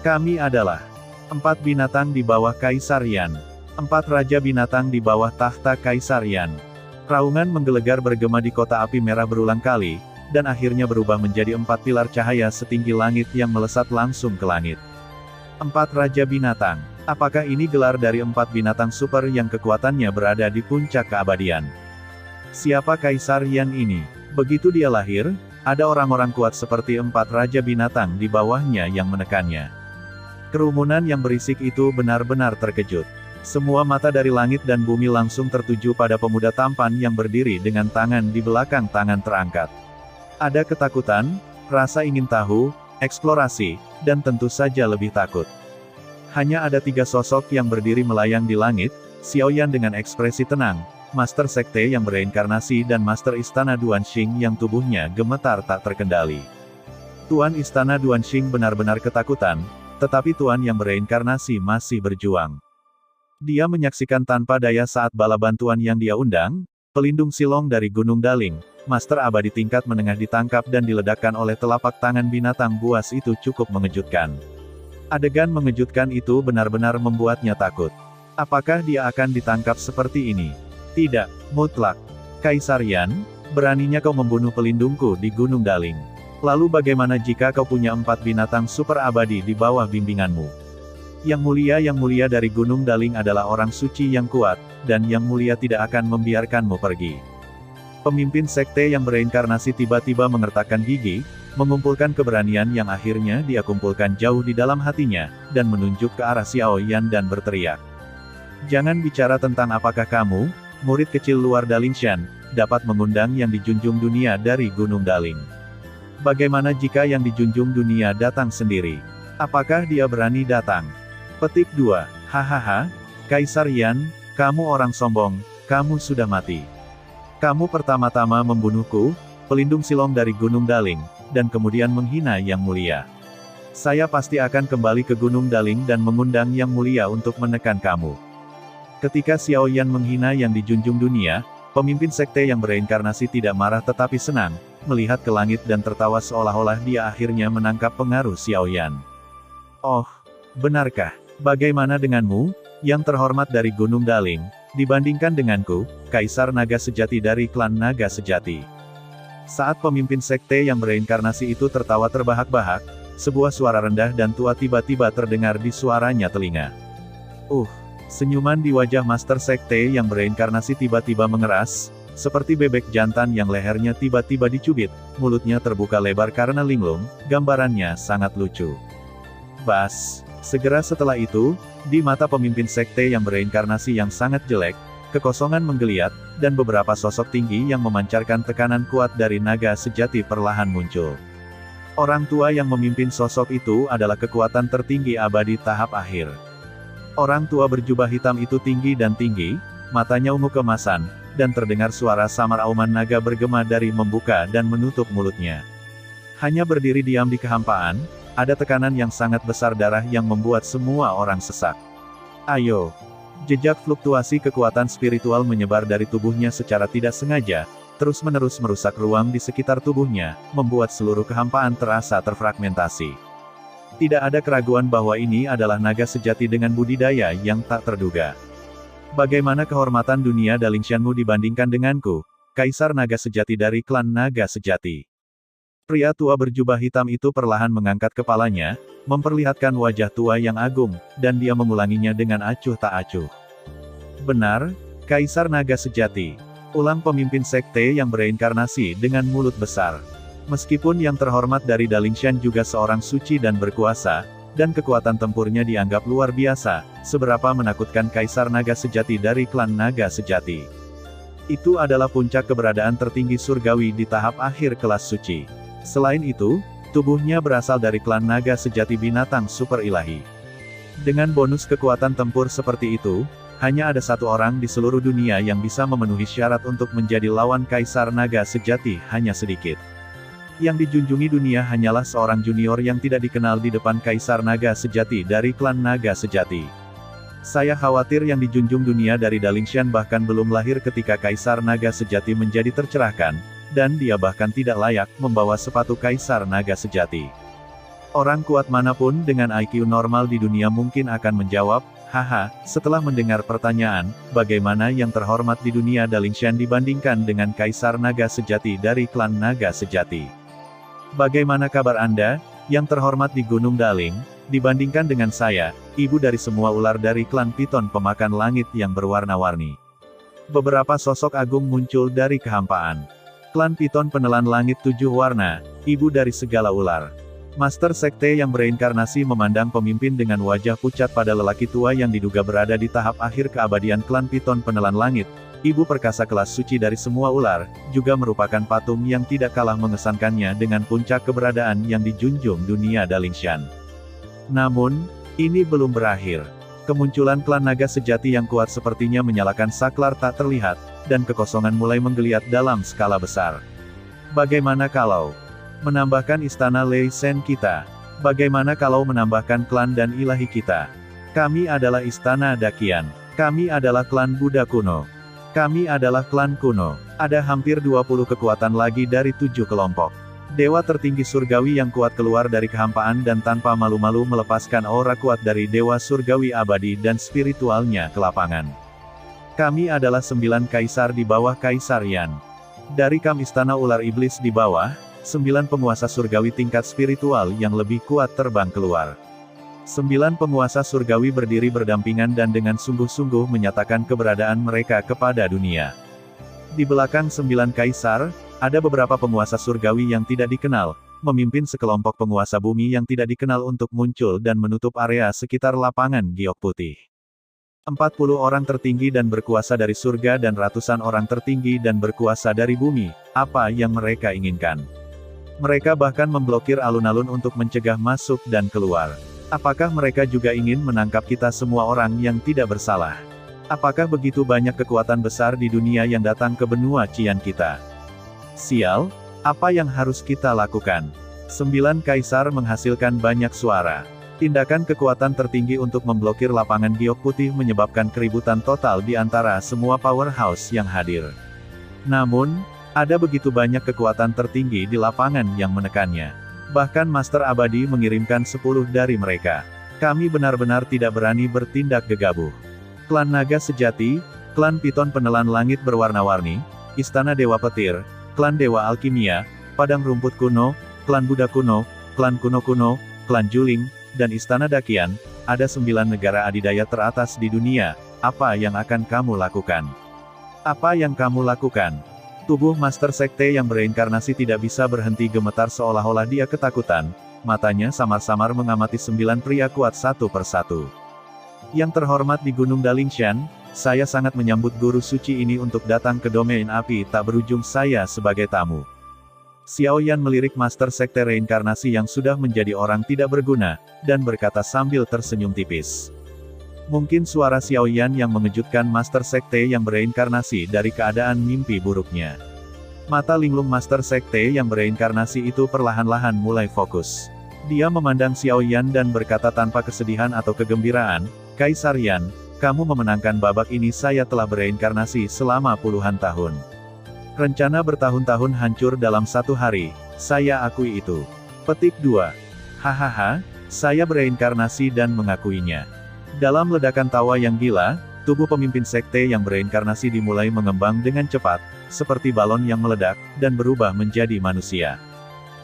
S1: Kami adalah 4 binatang di bawah Kaisar Yan. 4 raja binatang di bawah tahta Kaisar Yan. Raungan menggelegar bergema di kota api merah berulang kali, dan akhirnya berubah menjadi 4 pilar cahaya setinggi langit yang melesat langsung ke langit. 4 raja binatang. Apakah ini gelar dari 4 binatang super yang kekuatannya berada di puncak keabadian? Siapa Kaisar Yan ini? Begitu dia lahir, ada orang-orang kuat seperti 4 raja binatang di bawahnya yang menekannya. Kerumunan yang berisik itu benar-benar terkejut. Semua mata dari langit dan bumi langsung tertuju pada pemuda tampan yang berdiri dengan tangan di belakang tangan terangkat. Ada ketakutan, rasa ingin tahu, eksplorasi, dan tentu saja lebih takut. Hanya ada 3 sosok yang berdiri melayang di langit, Xiaoyan dengan ekspresi tenang, Master Sekte yang bereinkarnasi dan Master Istana Duanxing yang tubuhnya gemetar tak terkendali. Tuan Istana Duanxing benar-benar ketakutan, tetapi Tuan yang bereinkarnasi masih berjuang. Dia menyaksikan tanpa daya saat bala bantuan yang dia undang, pelindung silong dari Gunung Daling, Master Abadi tingkat menengah ditangkap dan diledakkan oleh telapak tangan binatang buas itu cukup mengejutkan. Adegan mengejutkan itu benar-benar membuatnya takut. Apakah dia akan ditangkap seperti ini? Tidak, mutlak. Kaisar Yan, beraninya kau membunuh pelindungku di Gunung Daling. Lalu bagaimana jika kau punya 4 binatang super abadi di bawah bimbinganmu? Yang mulia dari Gunung Daling adalah orang suci yang kuat, dan yang mulia tidak akan membiarkanmu pergi. Pemimpin sekte yang bereinkarnasi tiba-tiba mengertakkan gigi, mengumpulkan keberanian yang akhirnya dia kumpulkan jauh di dalam hatinya, dan menunjuk ke arah Xiaoyan dan berteriak. Jangan bicara tentang apakah kamu, murid kecil luar Dalingshan, dapat mengundang yang dijunjung dunia dari Gunung Daling. Bagaimana jika yang dijunjung dunia datang sendiri? Apakah dia berani datang? Petik 2. Hahaha, Kaisar Yan, kamu orang sombong, kamu sudah mati. Kamu pertama-tama membunuhku, pelindung silong dari Gunung Daling, dan kemudian menghina Yang Mulia. Saya pasti akan kembali ke Gunung Daling dan mengundang Yang Mulia untuk menekan kamu. Ketika Xiaoyan menghina yang dijunjung dunia, pemimpin sekte yang bereinkarnasi tidak marah tetapi senang, melihat ke langit dan tertawa seolah-olah dia akhirnya menangkap pengaruh Xiaoyan. Oh, benarkah? Bagaimana denganmu, yang terhormat dari Gunung Daling, dibandingkan denganku, Kaisar Naga Sejati dari klan Naga Sejati? Saat pemimpin sekte yang bereinkarnasi itu tertawa terbahak-bahak, sebuah suara rendah dan tua tiba-tiba terdengar di suaranya telinga. Senyuman di wajah Master Sekte yang bereinkarnasi tiba-tiba mengeras, seperti bebek jantan yang lehernya tiba-tiba dicubit, mulutnya terbuka lebar karena linglung, gambarannya sangat lucu. Bas! Segera setelah itu, di mata pemimpin sekte yang bereinkarnasi yang sangat jelek, kekosongan menggeliat, dan beberapa sosok tinggi yang memancarkan tekanan kuat dari naga sejati perlahan muncul. Orang tua yang memimpin sosok itu adalah kekuatan tertinggi abadi tahap akhir. Orang tua berjubah hitam itu tinggi dan tinggi, matanya ungu kemasan, dan terdengar suara samar auman naga bergema dari membuka dan menutup mulutnya. Hanya berdiri diam di kehampaan, ada tekanan yang sangat besar darah yang membuat semua orang sesak. Ayo! Jejak fluktuasi kekuatan spiritual menyebar dari tubuhnya secara tidak sengaja, terus-menerus merusak ruang di sekitar tubuhnya, membuat seluruh kehampaan terasa terfragmentasi. Tidak ada keraguan bahwa ini adalah naga sejati dengan budidaya yang tak terduga. Bagaimana kehormatan dunia Dalingshanmu dibandingkan denganku, Kaisar Naga Sejati dari klan Naga Sejati? Pria tua berjubah hitam itu perlahan mengangkat kepalanya, memperlihatkan wajah tua yang agung, dan dia mengulanginya dengan acuh tak acuh. Benar, Kaisar Naga Sejati. Ulang pemimpin sekte yang bereinkarnasi dengan mulut besar. Meskipun yang terhormat dari Dalingshan juga seorang suci dan berkuasa, dan kekuatan tempurnya dianggap luar biasa, seberapa menakutkan Kaisar Naga Sejati dari klan Naga Sejati. Itu adalah puncak keberadaan tertinggi surgawi di tahap akhir kelas suci. Selain itu, tubuhnya berasal dari klan Naga Sejati binatang super ilahi. Dengan bonus kekuatan tempur seperti itu, Hanya ada satu orang di seluruh dunia yang bisa memenuhi syarat untuk menjadi lawan Kaisar Naga Sejati, hanya sedikit. Yang dijunjungi dunia hanyalah seorang junior yang tidak dikenal di depan Kaisar Naga Sejati dari klan Naga Sejati. Saya khawatir yang dijunjung dunia dari Dalingshan bahkan belum lahir ketika Kaisar Naga Sejati menjadi tercerahkan, dan dia bahkan tidak layak membawa sepatu Kaisar Naga Sejati. Orang kuat manapun dengan IQ normal di dunia mungkin akan menjawab, haha, setelah mendengar pertanyaan, bagaimana yang terhormat di dunia Dalingshan dibandingkan dengan Kaisar Naga Sejati dari klan Naga Sejati? Bagaimana kabar Anda, yang terhormat di Gunung Daling, dibandingkan dengan saya, ibu dari semua ular dari klan Piton pemakan langit yang berwarna-warni? Beberapa sosok agung muncul dari kehampaan. Klan Piton penelan langit 7 warna, ibu dari segala ular. Master Sekte yang bereinkarnasi memandang pemimpin dengan wajah pucat pada lelaki tua yang diduga berada di tahap akhir keabadian klan Piton penelan langit. Ibu perkasa kelas suci dari semua ular, juga merupakan patung yang tidak kalah mengesankannya dengan puncak keberadaan yang dijunjung dunia Dalingshan. Namun, ini belum berakhir. Kemunculan klan naga sejati yang kuat sepertinya menyalakan saklar tak terlihat, dan kekosongan mulai menggeliat dalam skala besar. Bagaimana kalau menambahkan istana Lei Sen kita? Bagaimana kalau menambahkan klan dan ilahi kita? Kami adalah istana Dakian. Kami adalah klan Buddha kuno. Kami adalah klan kuno. Ada hampir 20 kekuatan lagi dari 7 kelompok. Dewa tertinggi surgawi yang kuat keluar dari kehampaan dan tanpa malu-malu melepaskan aura kuat dari dewa surgawi abadi dan spiritualnya ke lapangan. Kami adalah 9 kaisar di bawah Kaisar Yan. Dari kam istana ular iblis di bawah, 9 penguasa surgawi tingkat spiritual yang lebih kuat terbang keluar. 9 penguasa surgawi berdiri berdampingan dan dengan sungguh-sungguh menyatakan keberadaan mereka kepada dunia. Di belakang 9 kaisar, ada beberapa penguasa surgawi yang tidak dikenal, memimpin sekelompok penguasa bumi yang tidak dikenal untuk muncul dan menutup area sekitar lapangan giok putih. 40 orang tertinggi dan berkuasa dari surga dan ratusan orang tertinggi dan berkuasa dari bumi, apa yang mereka inginkan? Mereka bahkan memblokir alun-alun untuk mencegah masuk dan keluar. Apakah mereka juga ingin menangkap kita semua orang yang tidak bersalah? Apakah begitu banyak kekuatan besar di dunia yang datang ke benua Qian kita? Sial, apa yang harus kita lakukan? 9 kaisar menghasilkan banyak suara. Tindakan kekuatan tertinggi untuk memblokir lapangan giok putih menyebabkan keributan total di antara semua powerhouse yang hadir. Namun, ada begitu banyak kekuatan tertinggi di lapangan yang menekannya. Bahkan Master Abadi mengirimkan 10 dari mereka. Kami benar-benar tidak berani bertindak gegabah. Klan Naga Sejati, klan Piton penelan langit berwarna-warni, Istana Dewa Petir, klan Dewa Alkimia, Padang Rumput Kuno, klan Buddha Kuno, klan Kuno-Kuno, klan Juling, dan Istana Dakian, ada 9 negara adidaya teratas di dunia. Apa yang akan kamu lakukan? Apa yang kamu lakukan? Tubuh Master Sekte yang bereinkarnasi tidak bisa berhenti gemetar seolah-olah dia ketakutan, matanya samar-samar mengamati 9 pria kuat satu persatu. Yang terhormat di Gunung Dalingshan, saya sangat menyambut guru suci ini untuk datang ke domain api tak berujung saya sebagai tamu. Xiao Yan melirik Master Sekte reinkarnasi yang sudah menjadi orang tidak berguna, dan berkata sambil tersenyum tipis. Mungkin suara Xiao Yan yang mengejutkan Master Sekte yang bereinkarnasi dari keadaan mimpi buruknya. Mata linglung Master Sekte yang bereinkarnasi itu perlahan-lahan mulai fokus. Dia memandang Xiao Yan dan berkata tanpa kesedihan atau kegembiraan, Kaisar Yan, kamu memenangkan babak ini. Saya telah bereinkarnasi selama puluhan tahun. Rencana bertahun-tahun hancur dalam satu hari, saya akui itu. Petik 2. Hahaha, saya bereinkarnasi dan mengakuinya. Dalam ledakan tawa yang gila, tubuh pemimpin sekte yang bereinkarnasi dimulai mengembang dengan cepat, seperti balon yang meledak, dan berubah menjadi manusia.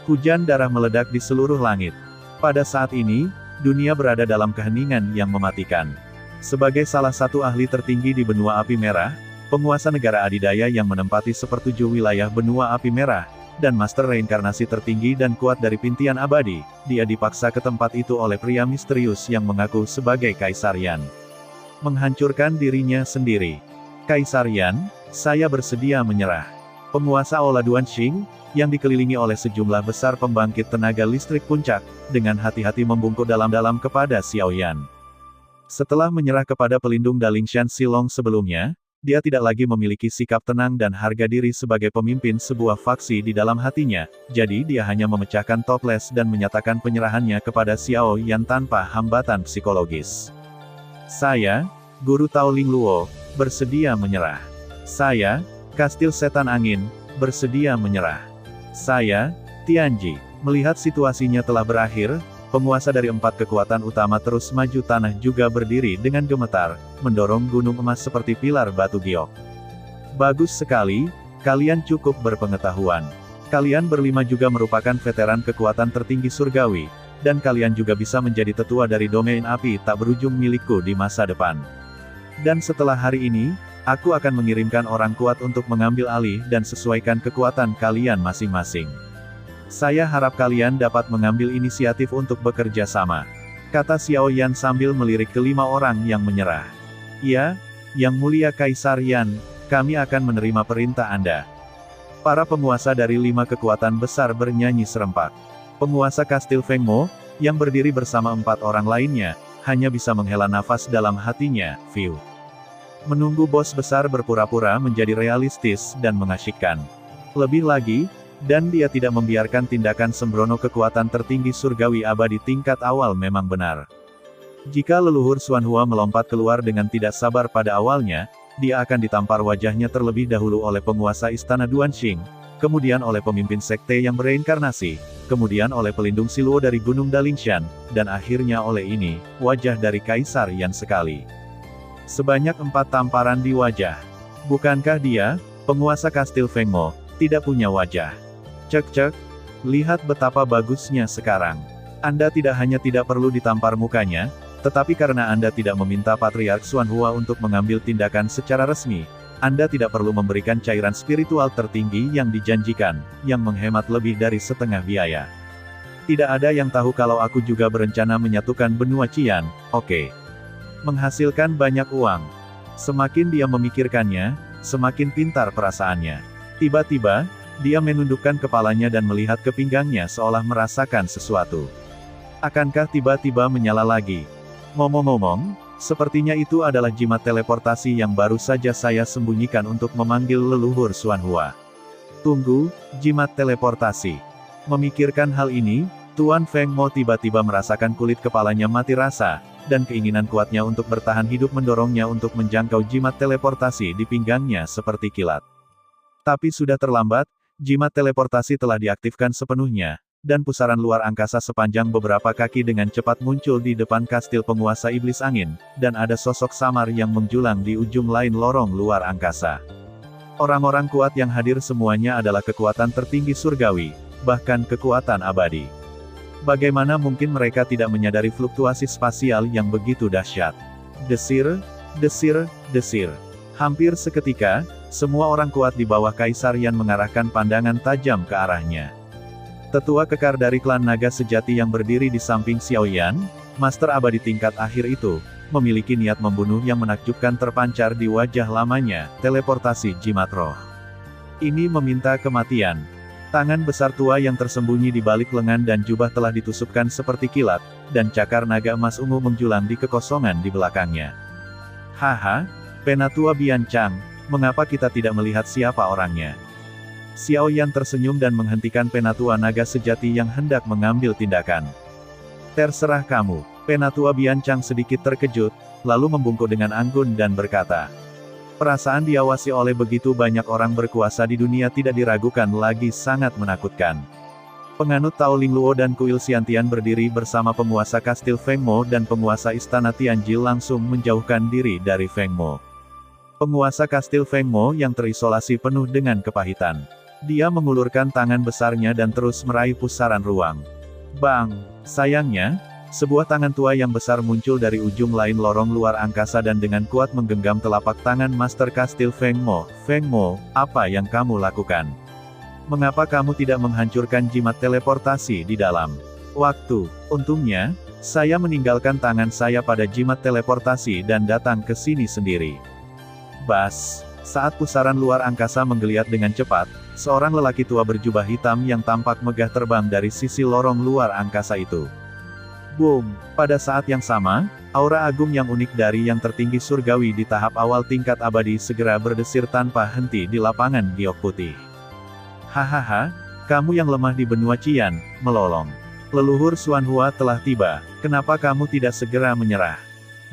S1: Hujan darah meledak di seluruh langit. Pada saat ini, dunia berada dalam keheningan yang mematikan. Sebagai salah satu ahli tertinggi di benua api merah, penguasa negara adidaya yang menempati sepertujuh wilayah benua api merah, dan master reinkarnasi tertinggi dan kuat dari Pintian Abadi, dia dipaksa ke tempat itu oleh pria misterius yang mengaku sebagai Kaisar Yan. Menghancurkan dirinya sendiri. Kaisar Yan, saya bersedia menyerah. Penguasa Ola Duanxing, yang dikelilingi oleh sejumlah besar pembangkit tenaga listrik puncak, dengan hati-hati membungkuk dalam-dalam kepada Xiao Yan. Setelah menyerah kepada pelindung Dalingshan Silong sebelumnya, dia tidak lagi memiliki sikap tenang dan harga diri sebagai pemimpin sebuah faksi di dalam hatinya, jadi dia hanya memecahkan toples dan menyatakan penyerahannya kepada Xiao Yan tanpa hambatan psikologis. Saya, Guru Tao Ling Luo, bersedia menyerah. Saya, Kastil Setan Angin, bersedia menyerah. Saya, Tianji. Melihat situasinya telah berakhir, penguasa dari 4 kekuatan utama terus maju. Tanah juga berdiri dengan gemetar, mendorong gunung emas seperti pilar batu giok. Bagus sekali, kalian cukup berpengetahuan. Kalian berlima juga merupakan veteran kekuatan tertinggi surgawi, dan kalian juga bisa menjadi tetua dari domain api tak berujung milikku di masa depan. Dan setelah hari ini, aku akan mengirimkan orang kuat untuk mengambil alih dan sesuaikan kekuatan kalian masing-masing. Saya harap kalian dapat mengambil inisiatif untuk bekerja sama, kata Xiao Yan sambil melirik ke-5 orang yang menyerah. Ya, Yang Mulia Kaisar Yan, kami akan menerima perintah Anda. Para penguasa dari 5 kekuatan besar bernyanyi serempak. Penguasa Kastil Fengmo, yang berdiri bersama 4 orang lainnya, hanya bisa menghela nafas dalam hatinya. View. Menunggu bos besar berpura-pura menjadi realistis dan mengasyikkan. Lebih lagi, dan dia tidak membiarkan tindakan sembrono kekuatan tertinggi surgawi abadi tingkat awal memang benar. Jika leluhur Xuanhua melompat keluar dengan tidak sabar pada awalnya, dia akan ditampar wajahnya terlebih dahulu oleh penguasa istana Duanxing, kemudian oleh pemimpin sekte yang bereinkarnasi, kemudian oleh pelindung Siluo dari Gunung Dalingshan, dan akhirnya oleh ini, wajah dari Kaisar Yan sekali. Sebanyak 4 tamparan di wajah. Bukankah dia, penguasa Kastil Fengmo, tidak punya wajah? Cek, lihat betapa bagusnya sekarang. Anda tidak hanya tidak perlu ditampar mukanya, tetapi karena Anda tidak meminta Patriark Xuanhua untuk mengambil tindakan secara resmi, Anda tidak perlu memberikan cairan spiritual tertinggi yang dijanjikan, yang menghemat lebih dari setengah biaya. Tidak ada yang tahu kalau aku juga berencana menyatukan benua Qian, oke. Menghasilkan banyak uang. Semakin dia memikirkannya, semakin pintar perasaannya. Tiba-tiba, dia menundukkan kepalanya dan melihat ke pinggangnya seolah merasakan sesuatu. Akankah tiba-tiba menyala lagi? Ngomong-ngomong, sepertinya itu adalah jimat teleportasi yang baru saja saya sembunyikan untuk memanggil leluhur Xuanhua. Tunggu, jimat teleportasi. Memikirkan hal ini, Tuan Feng Mo tiba-tiba merasakan kulit kepalanya mati rasa, dan keinginan kuatnya untuk bertahan hidup mendorongnya untuk menjangkau jimat teleportasi di pinggangnya seperti kilat. Tapi sudah terlambat. Jimat teleportasi telah diaktifkan sepenuhnya, dan pusaran luar angkasa sepanjang beberapa kaki dengan cepat muncul di depan kastil penguasa iblis angin, dan ada sosok samar yang menjulang di ujung lain lorong luar angkasa. Orang-orang kuat yang hadir semuanya adalah kekuatan tertinggi surgawi, bahkan kekuatan abadi. Bagaimana mungkin mereka tidak menyadari fluktuasi spasial yang begitu dahsyat? Desir, desir, desir. Hampir seketika, semua orang kuat di bawah Kaisar Yan mengarahkan pandangan tajam ke arahnya. Tetua kekar dari klan naga sejati yang berdiri di samping Xiao Yan, master abadi tingkat akhir itu, memiliki niat membunuh yang menakjubkan terpancar di wajah lamanya, teleportasi jimat roh. Ini meminta kematian. Tangan besar tua yang tersembunyi di balik lengan dan jubah telah ditusukkan seperti kilat, dan cakar naga emas ungu menjulang di kekosongan di belakangnya. Haha, Penatua Biancang, mengapa kita tidak melihat siapa orangnya? Xiao Yan tersenyum dan menghentikan Penatua naga sejati yang hendak mengambil tindakan. Terserah kamu. Penatua Biancang sedikit terkejut, lalu membungkuk dengan anggun dan berkata. Perasaan diawasi oleh begitu banyak orang berkuasa di dunia tidak diragukan lagi sangat menakutkan. Penganut Tao Ling Luo dan Kuil Xiantian berdiri bersama penguasa Kastil Fengmo dan penguasa Istana Tianji langsung menjauhkan diri dari Fengmo. Penguasa Kastil Fengmo yang terisolasi penuh dengan kepahitan. Dia mengulurkan tangan besarnya dan terus meraih pusaran ruang. Bang! Sayangnya, sebuah tangan tua yang besar muncul dari ujung lain lorong luar angkasa dan dengan kuat menggenggam telapak tangan Master Kastil Fengmo. Fengmo, apa yang kamu lakukan? Mengapa kamu tidak menghancurkan jimat teleportasi di dalam waktu? Untungnya, saya meninggalkan tangan saya pada jimat teleportasi dan datang ke sini sendiri. Bas! Saat pusaran luar angkasa menggeliat dengan cepat, seorang lelaki tua berjubah hitam yang tampak megah terbang dari sisi lorong luar angkasa itu. Boom! Pada saat yang sama, Aura agung yang unik dari yang tertinggi surgawi di tahap awal tingkat abadi segera berdesir tanpa henti di lapangan giok putih. Hahaha, kamu yang lemah di benua Qian, melolong. Leluhur Xuanhua telah tiba, kenapa kamu tidak segera menyerah?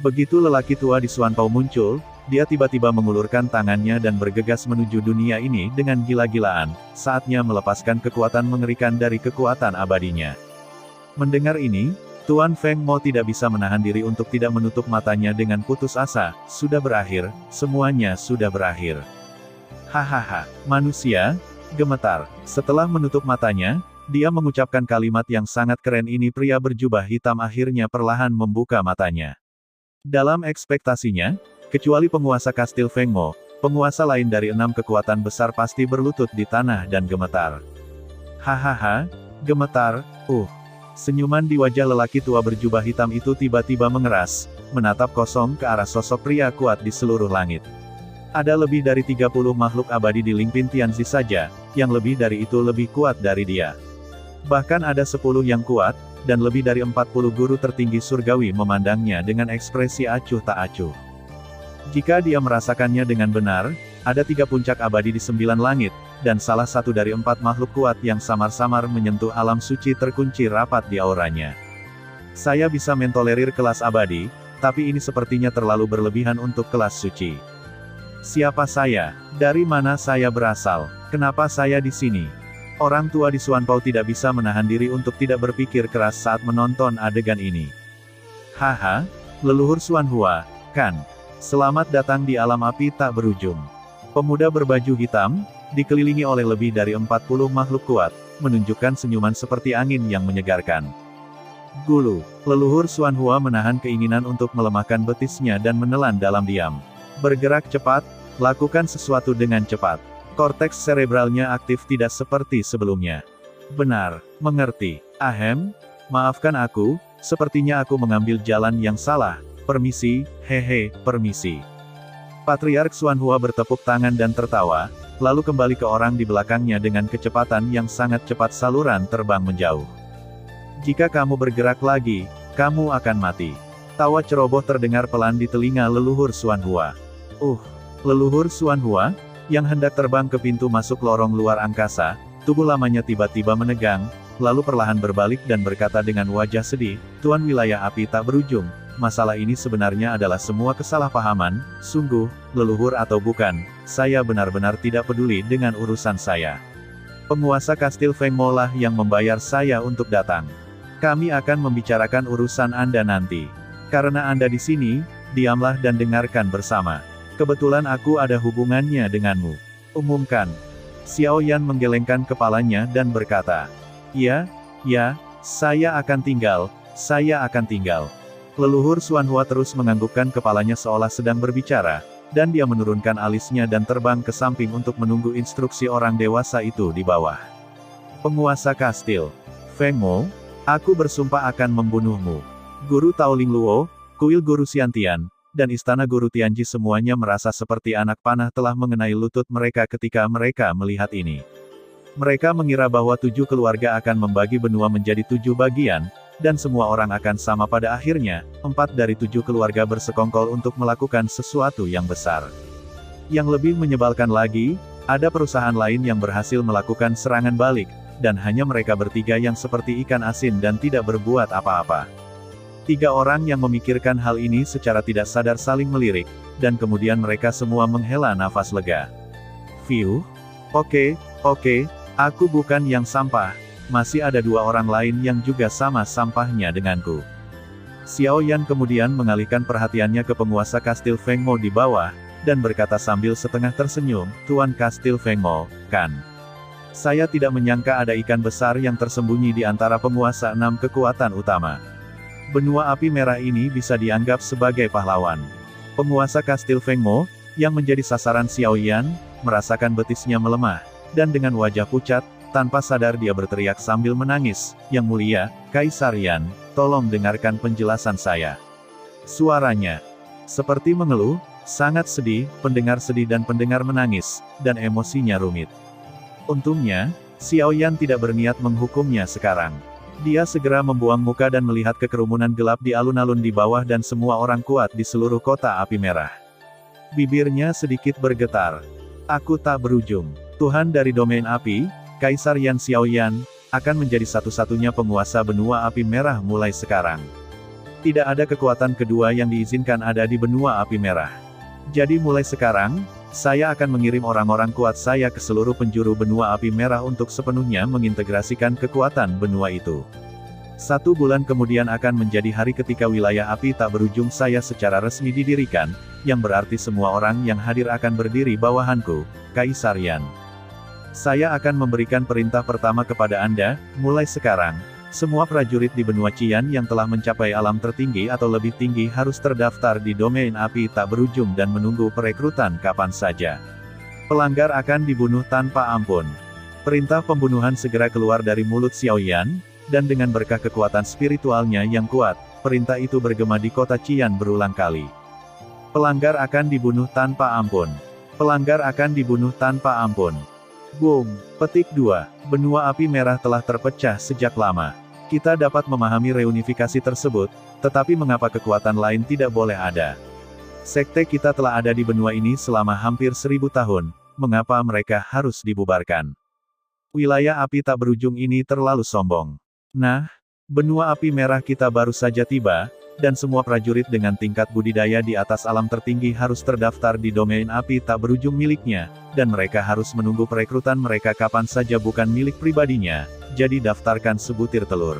S1: Begitu lelaki tua di Xuanpao muncul, dia tiba-tiba mengulurkan tangannya dan bergegas menuju dunia ini dengan gila-gilaan, saatnya melepaskan kekuatan mengerikan dari kekuatan abadinya. Mendengar ini, Tuan Feng Mo tidak bisa menahan diri untuk tidak menutup matanya dengan putus asa. Sudah berakhir, semuanya sudah berakhir. Hahaha, manusia, gemetar. Setelah menutup matanya, dia mengucapkan kalimat yang sangat keren ini. Pria berjubah hitam akhirnya perlahan membuka matanya. Dalam ekspektasinya, kecuali penguasa kastil Feng Mo, penguasa lain dari 6 kekuatan besar pasti berlutut di tanah dan gemetar. Hahaha, gemetar, Senyuman di wajah lelaki tua berjubah hitam itu tiba-tiba mengeras, menatap kosong ke arah sosok pria kuat di seluruh langit. Ada lebih dari 30 makhluk abadi di Lingpin Tianzi saja, yang lebih dari itu lebih kuat dari dia. Bahkan ada 10 yang kuat, dan lebih dari 40 guru tertinggi surgawi memandangnya dengan ekspresi acuh tak acuh. Jika dia merasakannya dengan benar, ada 3 puncak abadi di 9 langit, dan salah satu dari 4 makhluk kuat yang samar-samar menyentuh alam suci terkunci rapat di auranya. Saya bisa mentolerir kelas abadi, tapi ini sepertinya terlalu berlebihan untuk kelas suci. Siapa saya? Dari mana saya berasal? Kenapa saya di sini? Orang tua di Xuanpao tidak bisa menahan diri untuk tidak berpikir keras saat menonton adegan ini. Haha, leluhur Xuanhua, kan? Selamat datang di alam api tak berujung. Pemuda berbaju hitam, dikelilingi oleh lebih dari 40 makhluk kuat, menunjukkan senyuman seperti angin yang menyegarkan. Gulu, leluhur Xuanhua menahan keinginan untuk melemahkan betisnya dan menelan dalam diam. Bergerak cepat, lakukan sesuatu dengan cepat. Korteks serebralnya aktif tidak seperti sebelumnya. Benar, mengerti. Ahem, maafkan aku, sepertinya aku mengambil jalan yang salah. Permisi, hehe, permisi. Patriark Xuanhua bertepuk tangan dan tertawa, lalu kembali ke orang di belakangnya dengan kecepatan yang sangat cepat. Saluran terbang menjauh. Jika kamu bergerak lagi, kamu akan mati. Tawa ceroboh terdengar pelan di telinga leluhur Xuanhua. Leluhur Xuanhua, yang hendak terbang ke pintu masuk lorong luar angkasa, tubuh lamanya tiba-tiba menegang, lalu perlahan berbalik dan berkata dengan wajah sedih, Tuan wilayah api tak berujung, masalah ini sebenarnya adalah semua kesalahpahaman, sungguh, leluhur atau bukan, saya benar-benar tidak peduli dengan urusan saya. Penguasa kastil Feng Mo lah yang membayar saya untuk datang. Kami akan membicarakan urusan Anda nanti. Karena Anda di sini, diamlah dan dengarkan bersama. Kebetulan aku ada hubungannya denganmu. Umumkan. Xiao Yan menggelengkan kepalanya dan berkata, Ya, saya akan tinggal, saya akan tinggal. Leluhur Xuanhua terus menganggukkan kepalanya seolah sedang berbicara, dan dia menurunkan alisnya dan terbang ke samping untuk menunggu instruksi orang dewasa itu di bawah. Penguasa kastil Feng Mo, aku bersumpah akan membunuhmu. Guru Taoling Luo, kuil Guru Xiantian, dan istana Guru Tianji semuanya merasa seperti anak panah telah mengenai lutut mereka ketika mereka melihat ini. Mereka mengira bahwa 7 keluarga akan membagi benua menjadi 7 bagian, dan semua orang akan sama pada akhirnya. 4 dari 7 keluarga bersekongkol untuk melakukan sesuatu yang besar. Yang lebih menyebalkan lagi, ada perusahaan lain yang berhasil melakukan serangan balik, dan hanya mereka bertiga yang seperti ikan asin dan tidak berbuat apa-apa. 3 orang yang memikirkan hal ini secara tidak sadar saling melirik, dan kemudian mereka semua menghela nafas lega. Fiu, oke, aku bukan yang sampah. Masih ada 2 orang lain yang juga sama sampahnya denganku. Xiao Yan kemudian mengalihkan perhatiannya ke penguasa kastil Feng Mo di bawah, dan berkata sambil setengah tersenyum, Tuan kastil Feng Mo, kan? Saya tidak menyangka ada ikan besar yang tersembunyi di antara penguasa 6 kekuatan utama. Benua api merah ini bisa dianggap sebagai pahlawan. Penguasa kastil Feng Mo, yang menjadi sasaran Xiao Yan, merasakan betisnya melemah, dan dengan wajah pucat, tanpa sadar dia berteriak sambil menangis, Yang Mulia, Kaisar Yan, tolong dengarkan penjelasan saya. Suaranya seperti mengeluh, sangat sedih, pendengar sedih dan pendengar menangis, dan emosinya rumit. Untungnya, Xiao Yan tidak berniat menghukumnya sekarang. Dia segera membuang muka dan melihat ke kerumunan gelap di alun-alun di bawah dan semua orang kuat di seluruh kota api merah. Bibirnya sedikit bergetar. Aku tak berujung. Tuhan dari domain api, Kaisar Yan Xiaoyan, akan menjadi satu-satunya penguasa benua api merah mulai sekarang. Tidak ada kekuatan kedua yang diizinkan ada di benua api merah. Jadi mulai sekarang, saya akan mengirim orang-orang kuat saya ke seluruh penjuru benua api merah untuk sepenuhnya mengintegrasikan kekuatan benua itu. 1 bulan kemudian akan menjadi hari ketika wilayah api tak berujung saya secara resmi didirikan, yang berarti semua orang yang hadir akan berdiri bawahanku, Kaisar Yan. Saya akan memberikan perintah pertama kepada Anda, mulai sekarang. Semua prajurit di benua Qian yang telah mencapai alam tertinggi atau lebih tinggi harus terdaftar di domain api tak berujung dan menunggu perekrutan kapan saja. Pelanggar akan dibunuh tanpa ampun. Perintah pembunuhan segera keluar dari mulut Xiaoyan, dan dengan berkah kekuatan spiritualnya yang kuat, perintah itu bergema di kota Qian berulang kali. Pelanggar akan dibunuh tanpa ampun. Pelanggar akan dibunuh tanpa ampun. Boom. Petik 2. Benua api merah telah terpecah sejak lama. Kita dapat memahami reunifikasi tersebut, tetapi mengapa kekuatan lain tidak boleh ada? Sekte kita telah ada di benua ini selama hampir 1000 tahun, mengapa mereka harus dibubarkan? Wilayah api tak berujung ini terlalu sombong. Nah, benua api merah kita baru saja tiba, dan semua prajurit dengan tingkat budidaya di atas alam tertinggi harus terdaftar di domain api tak berujung miliknya, dan mereka harus menunggu perekrutan mereka kapan saja bukan milik pribadinya, jadi daftarkan sebutir telur.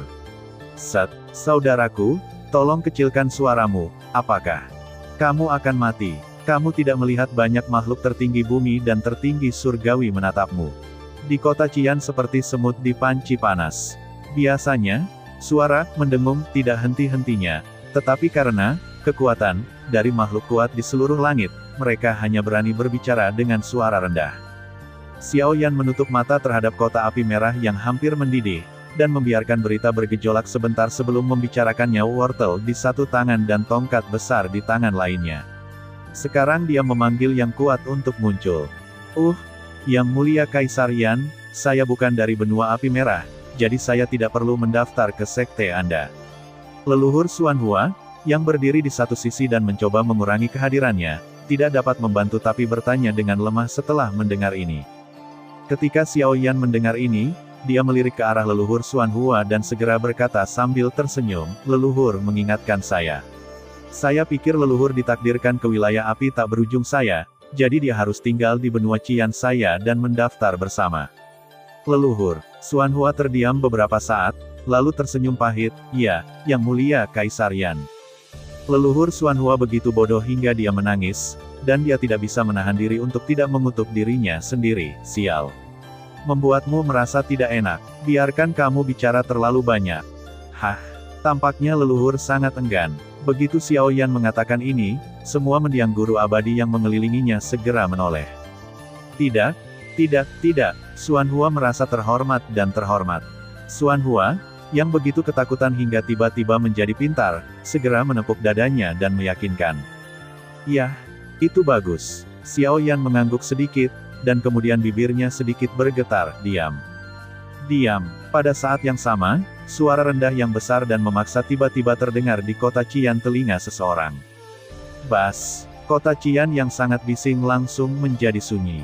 S1: Saudaraku, tolong kecilkan suaramu, apakah kamu akan mati? Kamu tidak melihat banyak makhluk tertinggi bumi dan tertinggi surgawi menatapmu. Di kota Qian seperti semut di panci panas. Biasanya, suara mendengung tidak henti-hentinya. Tetapi karena kekuatan dari makhluk kuat di seluruh langit, mereka hanya berani berbicara dengan suara rendah. Xiaoyan menutup mata terhadap kota api merah yang hampir mendidih, dan membiarkan berita bergejolak sebentar sebelum membicarakannya wortel di satu tangan dan tongkat besar di tangan lainnya. Sekarang dia memanggil yang kuat untuk muncul. Yang mulia Kaisar Yan, saya bukan dari benua api merah, jadi saya tidak perlu mendaftar ke sekte Anda. Leluhur Xuanhua, yang berdiri di satu sisi dan mencoba mengurangi kehadirannya, tidak dapat membantu tapi bertanya dengan lemah setelah mendengar ini. Ketika Xiaoyan mendengar ini, dia melirik ke arah leluhur Xuanhua dan segera berkata sambil tersenyum, leluhur mengingatkan saya. Saya pikir leluhur ditakdirkan ke wilayah api tak berujung saya, jadi dia harus tinggal di benua Qian saya dan mendaftar bersama. Leluhur Xuanhua terdiam beberapa saat, lalu tersenyum pahit, ya, yang mulia Kaisar Yan. Leluhur Xuanhua begitu bodoh hingga dia menangis, dan dia tidak bisa menahan diri untuk tidak mengutuk dirinya sendiri, sial. Membuatmu merasa tidak enak, biarkan kamu bicara terlalu banyak. Tampaknya leluhur sangat enggan. Begitu Xiaoyan mengatakan ini, semua mendiang guru abadi yang mengelilinginya segera menoleh. Tidak, Xuanhua merasa terhormat dan terhormat. Xuanhua, yang begitu ketakutan hingga tiba-tiba menjadi pintar, segera menepuk dadanya dan meyakinkan. Yah, itu bagus. Xiaoyan mengangguk sedikit, dan kemudian bibirnya sedikit bergetar, diam. Pada saat yang sama, suara rendah yang besar dan memaksa tiba-tiba terdengar di kota Qian telinga seseorang. Bas, kota Qian yang sangat bising langsung menjadi sunyi.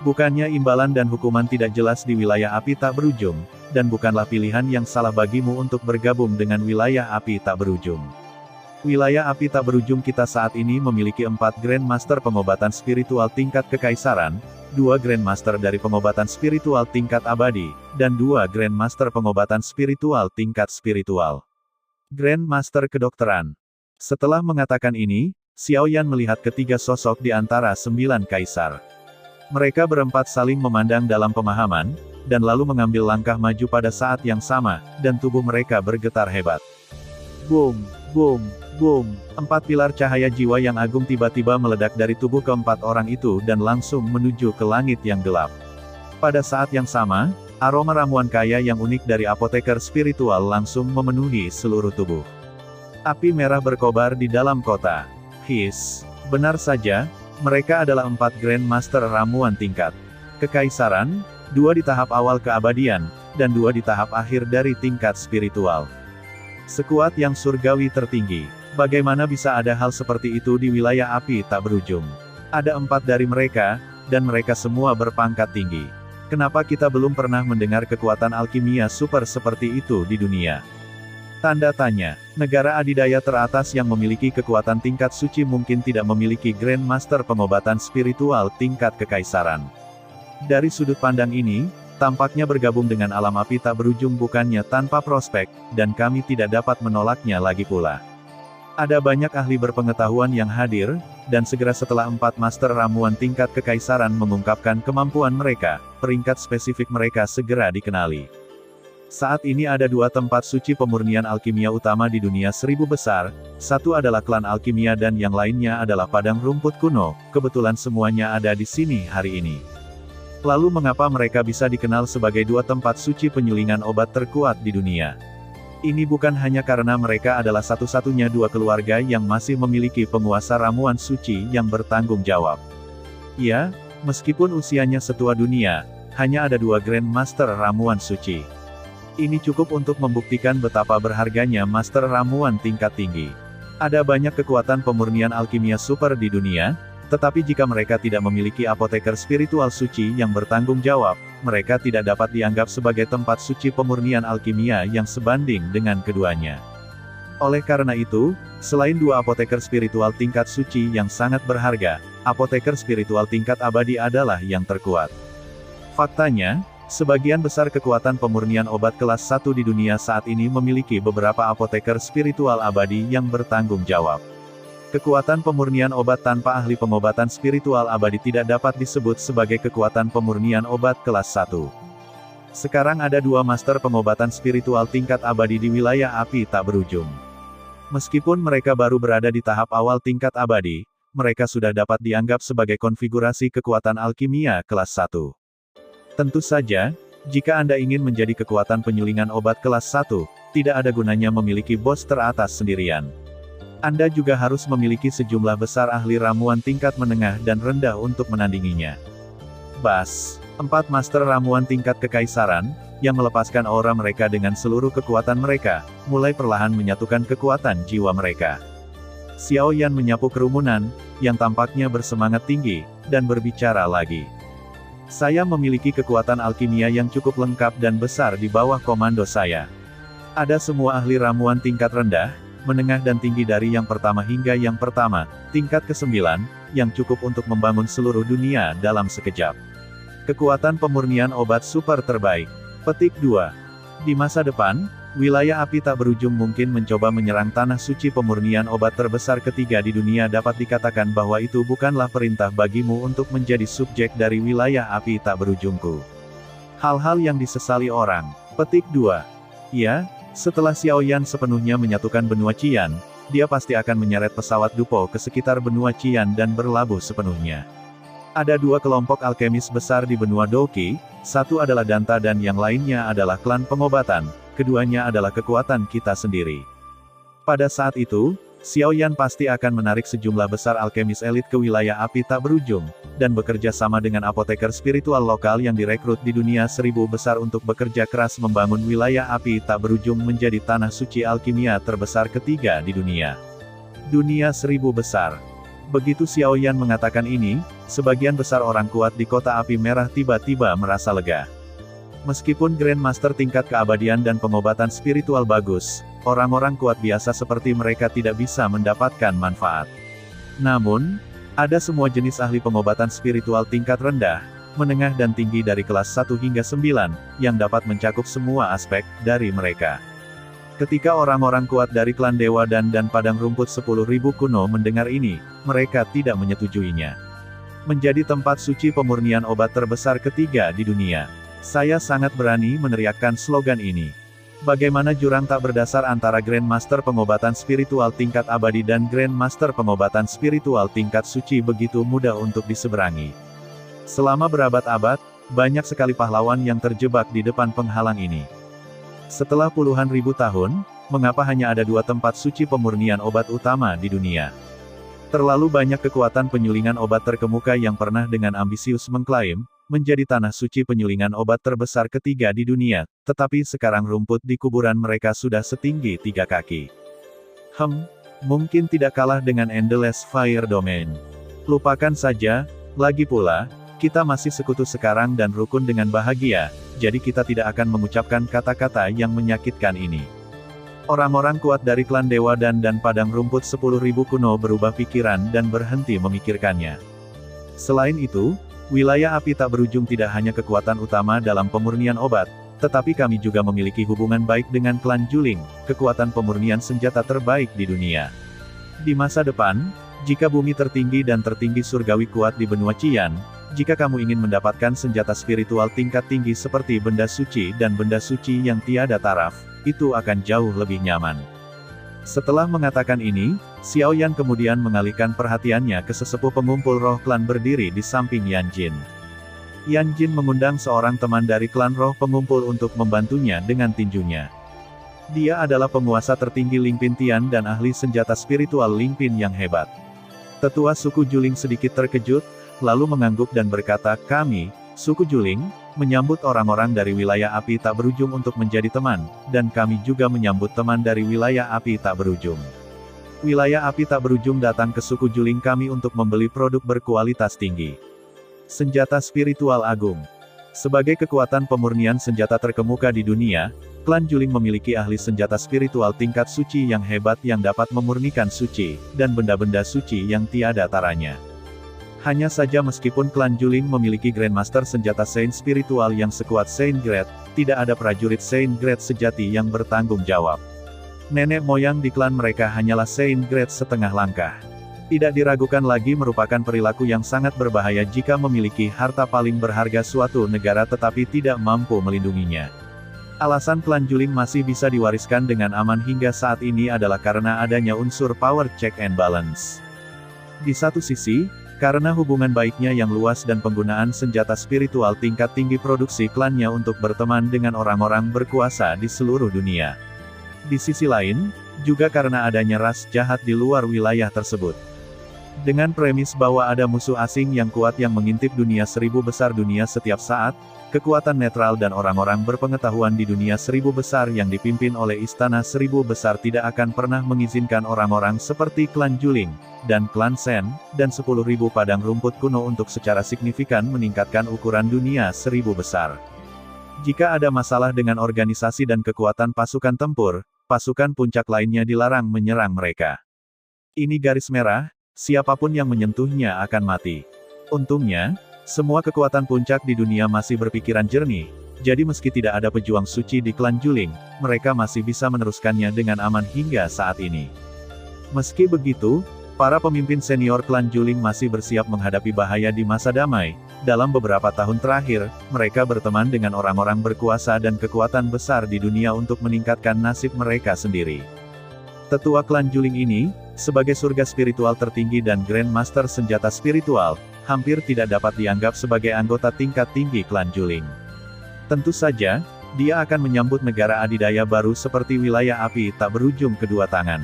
S1: Bukannya imbalan dan hukuman tidak jelas di wilayah api tak berujung, dan bukanlah pilihan yang salah bagimu untuk bergabung dengan wilayah api tak berujung. Wilayah api tak berujung kita saat ini memiliki 4 Grandmaster pengobatan spiritual tingkat kekaisaran, 2 Grandmaster dari pengobatan spiritual tingkat abadi, dan 2 Grandmaster pengobatan spiritual tingkat spiritual. Grandmaster kedokteran. Setelah mengatakan ini, Xiaoyan melihat ketiga sosok di antara 9 kaisar. Mereka berempat saling memandang dalam pemahaman, dan lalu mengambil langkah maju pada saat yang sama, dan tubuh mereka bergetar hebat. Boom, boom, boom. 4 pilar cahaya jiwa yang agung tiba-tiba meledak dari tubuh keempat orang itu dan langsung menuju ke langit yang gelap. Pada saat yang sama, aroma ramuan kaya yang unik dari apoteker spiritual langsung memenuhi seluruh tubuh. Api merah berkobar di dalam kota. Benar saja, mereka adalah 4 Grandmaster ramuan tingkat kekaisaran, 2 di tahap awal keabadian, dan 2 di tahap akhir dari tingkat spiritual. Sekuat yang surgawi tertinggi. Bagaimana bisa ada hal seperti itu di wilayah api tak berujung? Ada 4 dari mereka, dan mereka semua berpangkat tinggi. Kenapa kita belum pernah mendengar kekuatan alkimia super seperti itu di dunia? Tanda tanya. Negara adidaya teratas yang memiliki kekuatan tingkat suci mungkin tidak memiliki Grand Master pengobatan spiritual tingkat kekaisaran. Dari sudut pandang ini, tampaknya bergabung dengan alam api tak berujung bukannya tanpa prospek, dan kami tidak dapat menolaknya lagi pula. Ada banyak ahli berpengetahuan yang hadir, dan segera setelah 4 master ramuan tingkat kekaisaran mengungkapkan kemampuan mereka, peringkat spesifik mereka segera dikenali. Saat ini ada 2 tempat suci pemurnian alkimia utama di dunia 1000 besar, satu adalah klan alkimia dan yang lainnya adalah padang rumput kuno, kebetulan semuanya ada di sini hari ini. Lalu mengapa mereka bisa dikenal sebagai 2 tempat suci penyulingan obat terkuat di dunia? Ini bukan hanya karena mereka adalah satu-satunya 2 keluarga yang masih memiliki penguasa ramuan suci yang bertanggung jawab. Ya, meskipun usianya setua dunia, hanya ada 2 Grand Master ramuan suci. Ini cukup untuk membuktikan betapa berharganya Master ramuan tingkat tinggi. Ada banyak kekuatan pemurnian alkimia super di dunia, tetapi jika mereka tidak memiliki apoteker spiritual suci yang bertanggung jawab, mereka tidak dapat dianggap sebagai tempat suci pemurnian alkimia yang sebanding dengan keduanya. Oleh karena itu, selain 2 apoteker spiritual tingkat suci yang sangat berharga, apoteker spiritual tingkat abadi adalah yang terkuat. Faktanya, sebagian besar kekuatan pemurnian obat kelas 1 di dunia saat ini memiliki beberapa apoteker spiritual abadi yang bertanggung jawab. Kekuatan pemurnian obat tanpa ahli pengobatan spiritual abadi tidak dapat disebut sebagai kekuatan pemurnian obat kelas 1. Sekarang ada 2 master pengobatan spiritual tingkat abadi di wilayah api tak berujung. Meskipun mereka baru berada di tahap awal tingkat abadi, mereka sudah dapat dianggap sebagai konfigurasi kekuatan alkimia kelas 1. Tentu saja, jika Anda ingin menjadi kekuatan penyulingan obat kelas 1, tidak ada gunanya memiliki bos teratas sendirian. Anda juga harus memiliki sejumlah besar ahli ramuan tingkat menengah dan rendah untuk menandinginya. Bas, 4 master ramuan tingkat kekaisaran, yang melepaskan aura mereka dengan seluruh kekuatan mereka, mulai perlahan menyatukan kekuatan jiwa mereka. Xiao Yan menyapu kerumunan, yang tampaknya bersemangat tinggi, dan berbicara lagi. Saya memiliki kekuatan alkimia yang cukup lengkap dan besar di bawah komando saya. Ada semua ahli ramuan tingkat rendah, menengah dan tinggi dari yang pertama hingga yang pertama, tingkat ke-9, yang cukup untuk membangun seluruh dunia dalam sekejap. Kekuatan pemurnian obat super terbaik. Petik 2. Di masa depan, wilayah api tak berujung mungkin mencoba menyerang tanah suci pemurnian obat terbesar ketiga di dunia. Dapat dikatakan bahwa itu bukanlah perintah bagimu untuk menjadi subjek dari wilayah api tak berujungku. Hal-hal yang disesali orang. Petik 2. Ya, setelah Xiao Yan sepenuhnya menyatukan benua Qian, dia pasti akan menyeret pesawat Dupo ke sekitar benua Qian dan berlabuh sepenuhnya. Ada 2 kelompok alkemis besar di benua Doqi, satu adalah Danta dan yang lainnya adalah klan pengobatan, keduanya adalah kekuatan kita sendiri. Pada saat itu, Xiao Yan pasti akan menarik sejumlah besar alkemis elit ke wilayah api tak berujung, dan bekerja sama dengan apoteker spiritual lokal yang direkrut di dunia 1000 besar untuk bekerja keras membangun wilayah api tak berujung menjadi tanah suci alkimia terbesar ketiga di dunia. Dunia 1000 besar. Begitu Xiao Yan mengatakan ini, sebagian besar orang kuat di kota api merah tiba-tiba merasa lega. Meskipun Grand Master tingkat keabadian dan pengobatan spiritual bagus, orang-orang kuat biasa seperti mereka tidak bisa mendapatkan manfaat. Namun, ada semua jenis ahli pengobatan spiritual tingkat rendah, menengah dan tinggi dari kelas 1 hingga 9, yang dapat mencakup semua aspek dari mereka. Ketika orang-orang kuat dari klan Dewa dan Padang Rumput 10.000 kuno mendengar ini, mereka tidak menyetujuinya. Menjadi tempat suci pemurnian obat terbesar ketiga di dunia. Saya sangat berani meneriakkan slogan ini. Bagaimana jurang tak berdasar antara Grand Master pengobatan spiritual tingkat abadi dan Grand Master pengobatan spiritual tingkat suci begitu mudah untuk diseberangi. Selama berabad-abad, banyak sekali pahlawan yang terjebak di depan penghalang ini. Setelah puluhan ribu tahun, mengapa hanya ada 2 tempat suci pemurnian obat utama di dunia? Terlalu banyak kekuatan penyulingan obat terkemuka yang pernah dengan ambisius mengklaim menjadi tanah suci penyulingan obat terbesar ketiga di dunia, tetapi sekarang rumput di kuburan mereka sudah setinggi 3 kaki. Mungkin tidak kalah dengan Endless Fire Domain. Lupakan saja, lagi pula, kita masih sekutu sekarang dan rukun dengan bahagia, jadi kita tidak akan mengucapkan kata-kata yang menyakitkan ini. Orang-orang kuat dari klan Dewa dan Padang Rumput 10.000 kuno berubah pikiran dan berhenti memikirkannya. Selain itu, wilayah api tak berujung tidak hanya kekuatan utama dalam pemurnian obat, tetapi kami juga memiliki hubungan baik dengan klan Juling, kekuatan pemurnian senjata terbaik di dunia. Di masa depan, jika bumi tertinggi dan tertinggi surgawi kuat di benua Qian, jika kamu ingin mendapatkan senjata spiritual tingkat tinggi seperti benda suci dan benda suci yang tiada taraf, itu akan jauh lebih nyaman. Setelah mengatakan ini, Xiao Yan kemudian mengalihkan perhatiannya ke sesepuh pengumpul roh klan berdiri di samping Yan Jin. Yan Jin mengundang seorang teman dari klan roh pengumpul untuk membantunya dengan tinjunya. Dia adalah penguasa tertinggi Ling Pin Tian dan ahli senjata spiritual Ling Pin yang hebat. Tetua suku Juling sedikit terkejut, lalu mengangguk dan berkata, "Kami, suku Juling, menyambut orang-orang dari wilayah api tak berujung untuk menjadi teman, dan kami juga menyambut teman dari wilayah api tak berujung. Wilayah api tak berujung datang ke suku Juling kami untuk membeli produk berkualitas tinggi. Senjata spiritual agung. Sebagai kekuatan pemurnian senjata terkemuka di dunia, klan Juling memiliki ahli senjata spiritual tingkat suci yang hebat yang dapat memurnikan suci, dan benda-benda suci yang tiada taranya. Hanya saja meskipun klan Juling memiliki Grandmaster senjata Saint spiritual yang sekuat Saint Grade, tidak ada prajurit Saint Grade sejati yang bertanggung jawab. Nenek moyang di klan mereka hanyalah Saint Grade setengah langkah. Tidak diragukan lagi merupakan perilaku yang sangat berbahaya jika memiliki harta paling berharga suatu negara tetapi tidak mampu melindunginya. Alasan klan Juling masih bisa diwariskan dengan aman hingga saat ini adalah karena adanya unsur power check and balance. Di satu sisi, karena hubungan baiknya yang luas dan penggunaan senjata spiritual tingkat tinggi produksi klannya untuk berteman dengan orang-orang berkuasa di seluruh dunia. Di sisi lain, juga karena adanya ras jahat di luar wilayah tersebut. Dengan premis bahwa ada musuh asing yang kuat yang mengintip dunia 1000 besar dunia setiap saat, kekuatan netral dan orang-orang berpengetahuan di dunia 1000 besar yang dipimpin oleh Istana 1000 besar tidak akan pernah mengizinkan orang-orang seperti klan Juling, dan klan Shen, dan 10.000 padang rumput kuno untuk secara signifikan meningkatkan ukuran dunia 1000 besar. Jika ada masalah dengan organisasi dan kekuatan pasukan tempur, pasukan puncak lainnya dilarang menyerang mereka. Ini garis merah. Siapapun yang menyentuhnya akan mati. Untungnya, semua kekuatan puncak di dunia masih berpikiran jernih, jadi meski tidak ada pejuang suci di klan Juling, mereka masih bisa meneruskannya dengan aman hingga saat ini. Meski begitu, para pemimpin senior klan Juling masih bersiap menghadapi bahaya di masa damai. Dalam beberapa tahun terakhir, mereka berteman dengan orang-orang berkuasa dan kekuatan besar di dunia untuk meningkatkan nasib mereka sendiri. Tetua klan Juling ini, sebagai surga spiritual tertinggi dan Grandmaster senjata spiritual, hampir tidak dapat dianggap sebagai anggota tingkat tinggi klan Juling. Tentu saja, dia akan menyambut negara adidaya baru seperti wilayah api tak berujung kedua tangan.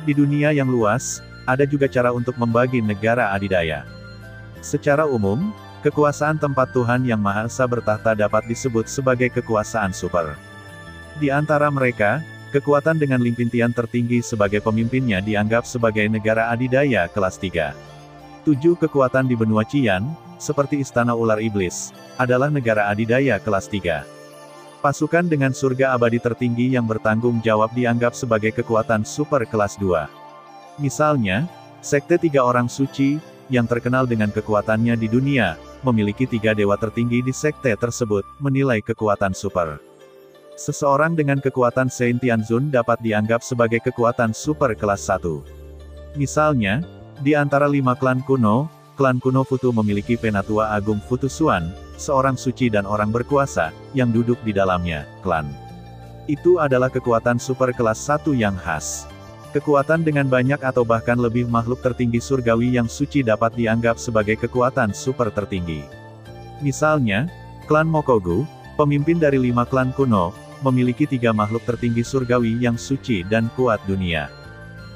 S1: Di dunia yang luas, ada juga cara untuk membagi negara adidaya. Secara umum, kekuasaan tempat Tuhan Yang Maha Esa bertahta dapat disebut sebagai kekuasaan super. Di antara mereka, kekuatan dengan Ling Pin Tian tertinggi sebagai pemimpinnya dianggap sebagai negara adidaya kelas 3. 7 kekuatan di benua Qian, seperti Istana Ular Iblis, adalah negara adidaya kelas 3. Pasukan dengan surga abadi tertinggi yang bertanggung jawab dianggap sebagai kekuatan super kelas 2. Misalnya, Sekte 3 Orang Suci, yang terkenal dengan kekuatannya di dunia, memiliki 3 dewa tertinggi di sekte tersebut, menilai kekuatan super. Seseorang dengan kekuatan Saint Tianzun dapat dianggap sebagai kekuatan super kelas 1. Misalnya, di antara 5 klan kuno Futu memiliki Penatua Agung Futu Xuan, seorang suci dan orang berkuasa, yang duduk di dalamnya, klan. Itu adalah kekuatan super kelas 1 yang khas. Kekuatan dengan banyak atau bahkan lebih makhluk tertinggi surgawi yang suci dapat dianggap sebagai kekuatan super tertinggi. Misalnya, klan Mokogu, pemimpin dari 5 klan kuno, memiliki 3 makhluk tertinggi surgawi yang suci dan kuat dunia.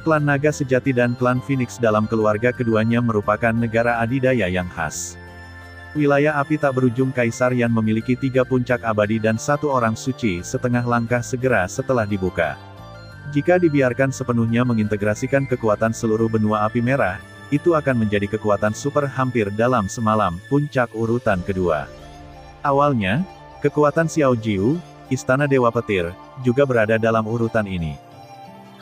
S1: Klan Naga Sejati dan klan Phoenix dalam keluarga keduanya merupakan negara adidaya yang khas. Wilayah api tak berujung Kaisar Yan memiliki 3 puncak abadi dan 1 orang suci setengah langkah segera setelah dibuka. Jika dibiarkan sepenuhnya mengintegrasikan kekuatan seluruh benua api merah, itu akan menjadi kekuatan super hampir dalam semalam, puncak urutan kedua. Awalnya, kekuatan Xiao Jiu, Istana Dewa Petir, juga berada dalam urutan ini.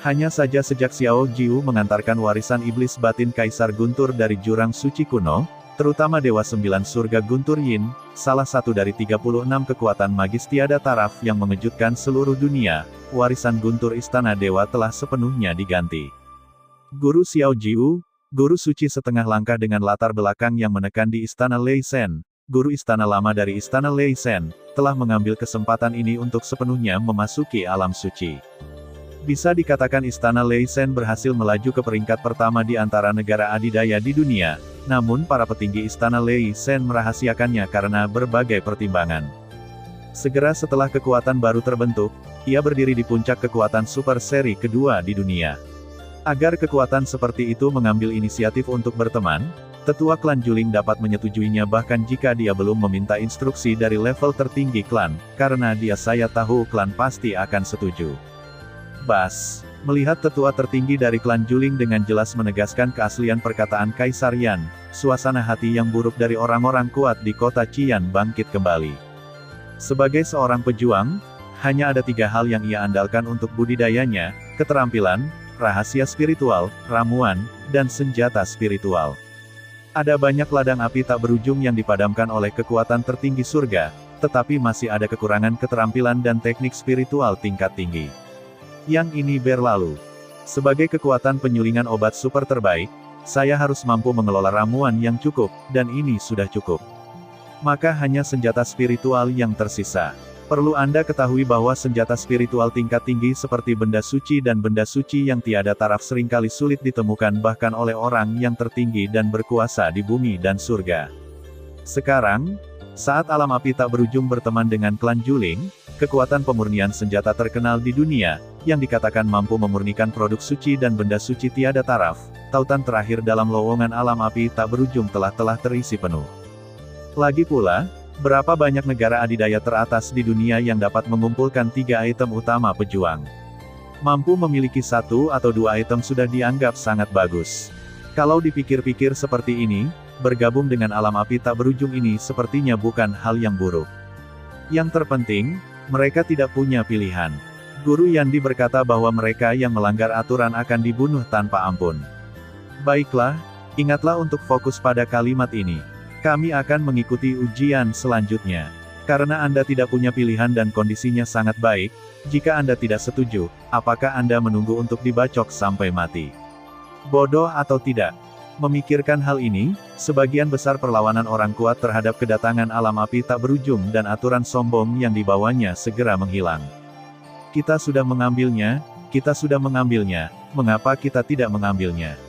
S1: Hanya saja sejak Xiao Jiu mengantarkan warisan iblis batin Kaisar Guntur dari jurang suci kuno, terutama Dewa 9 Surga Guntur Yin, salah satu dari 36 kekuatan magis tiada taraf yang mengejutkan seluruh dunia, warisan Guntur Istana Dewa telah sepenuhnya diganti. Guru Xiao Jiu, guru suci setengah langkah dengan latar belakang yang menekan di Istana Lei Sen, guru istana lama dari Istana Lei Sen, telah mengambil kesempatan ini untuk sepenuhnya memasuki alam suci. Bisa dikatakan Istana Lei Sen berhasil melaju ke peringkat pertama di antara negara adidaya di dunia, namun para petinggi Istana Lei Sen merahasiakannya karena berbagai pertimbangan. Segera setelah kekuatan baru terbentuk, ia berdiri di puncak kekuatan super seri kedua di dunia. Agar kekuatan seperti itu mengambil inisiatif untuk berteman, tetua klan Juling dapat menyetujuinya bahkan jika dia belum meminta instruksi dari level tertinggi klan, karena saya tahu klan pasti akan setuju. Bas, melihat tetua tertinggi dari klan Juling dengan jelas menegaskan keaslian perkataan Kaisar Yan, suasana hati yang buruk dari orang-orang kuat di kota Qian bangkit kembali. Sebagai seorang pejuang, hanya ada 3 hal yang ia andalkan untuk budidayanya, keterampilan, rahasia spiritual, ramuan, dan senjata spiritual. Ada banyak ladang api tak berujung yang dipadamkan oleh kekuatan tertinggi surga, tetapi masih ada kekurangan keterampilan dan teknik spiritual tingkat tinggi. Yang ini berlalu. Sebagai kekuatan penyulingan obat super terbaik, saya harus mampu mengelola ramuan yang cukup, dan ini sudah cukup. Maka hanya senjata spiritual yang tersisa. Perlu Anda ketahui bahwa senjata spiritual tingkat tinggi seperti benda suci dan benda suci yang tiada taraf seringkali sulit ditemukan bahkan oleh orang yang tertinggi dan berkuasa di bumi dan surga. Sekarang, saat alam api tak berujung berteman dengan klan Juling, kekuatan pemurnian senjata terkenal di dunia, yang dikatakan mampu memurnikan produk suci dan benda suci tiada taraf, tautan terakhir dalam lowongan alam api tak berujung telah terisi penuh. Lagi pula, berapa banyak negara adidaya teratas di dunia yang dapat mengumpulkan 3 item utama pejuang? Mampu memiliki 1 atau 2 item sudah dianggap sangat bagus. Kalau dipikir-pikir seperti ini, bergabung dengan alam api tak berujung ini sepertinya bukan hal yang buruk. Yang terpenting, mereka tidak punya pilihan. Guru Yandi berkata bahwa mereka yang melanggar aturan akan dibunuh tanpa ampun. Baiklah, ingatlah untuk fokus pada kalimat ini. Kami akan mengikuti ujian selanjutnya. Karena Anda tidak punya pilihan dan kondisinya sangat baik, jika Anda tidak setuju, apakah Anda menunggu untuk dibacok sampai mati? Bodoh atau tidak? Memikirkan hal ini, sebagian besar perlawanan orang kuat terhadap kedatangan alam api tak berujung dan aturan sombong yang dibawanya segera menghilang. Kita sudah mengambilnya, mengapa kita tidak mengambilnya?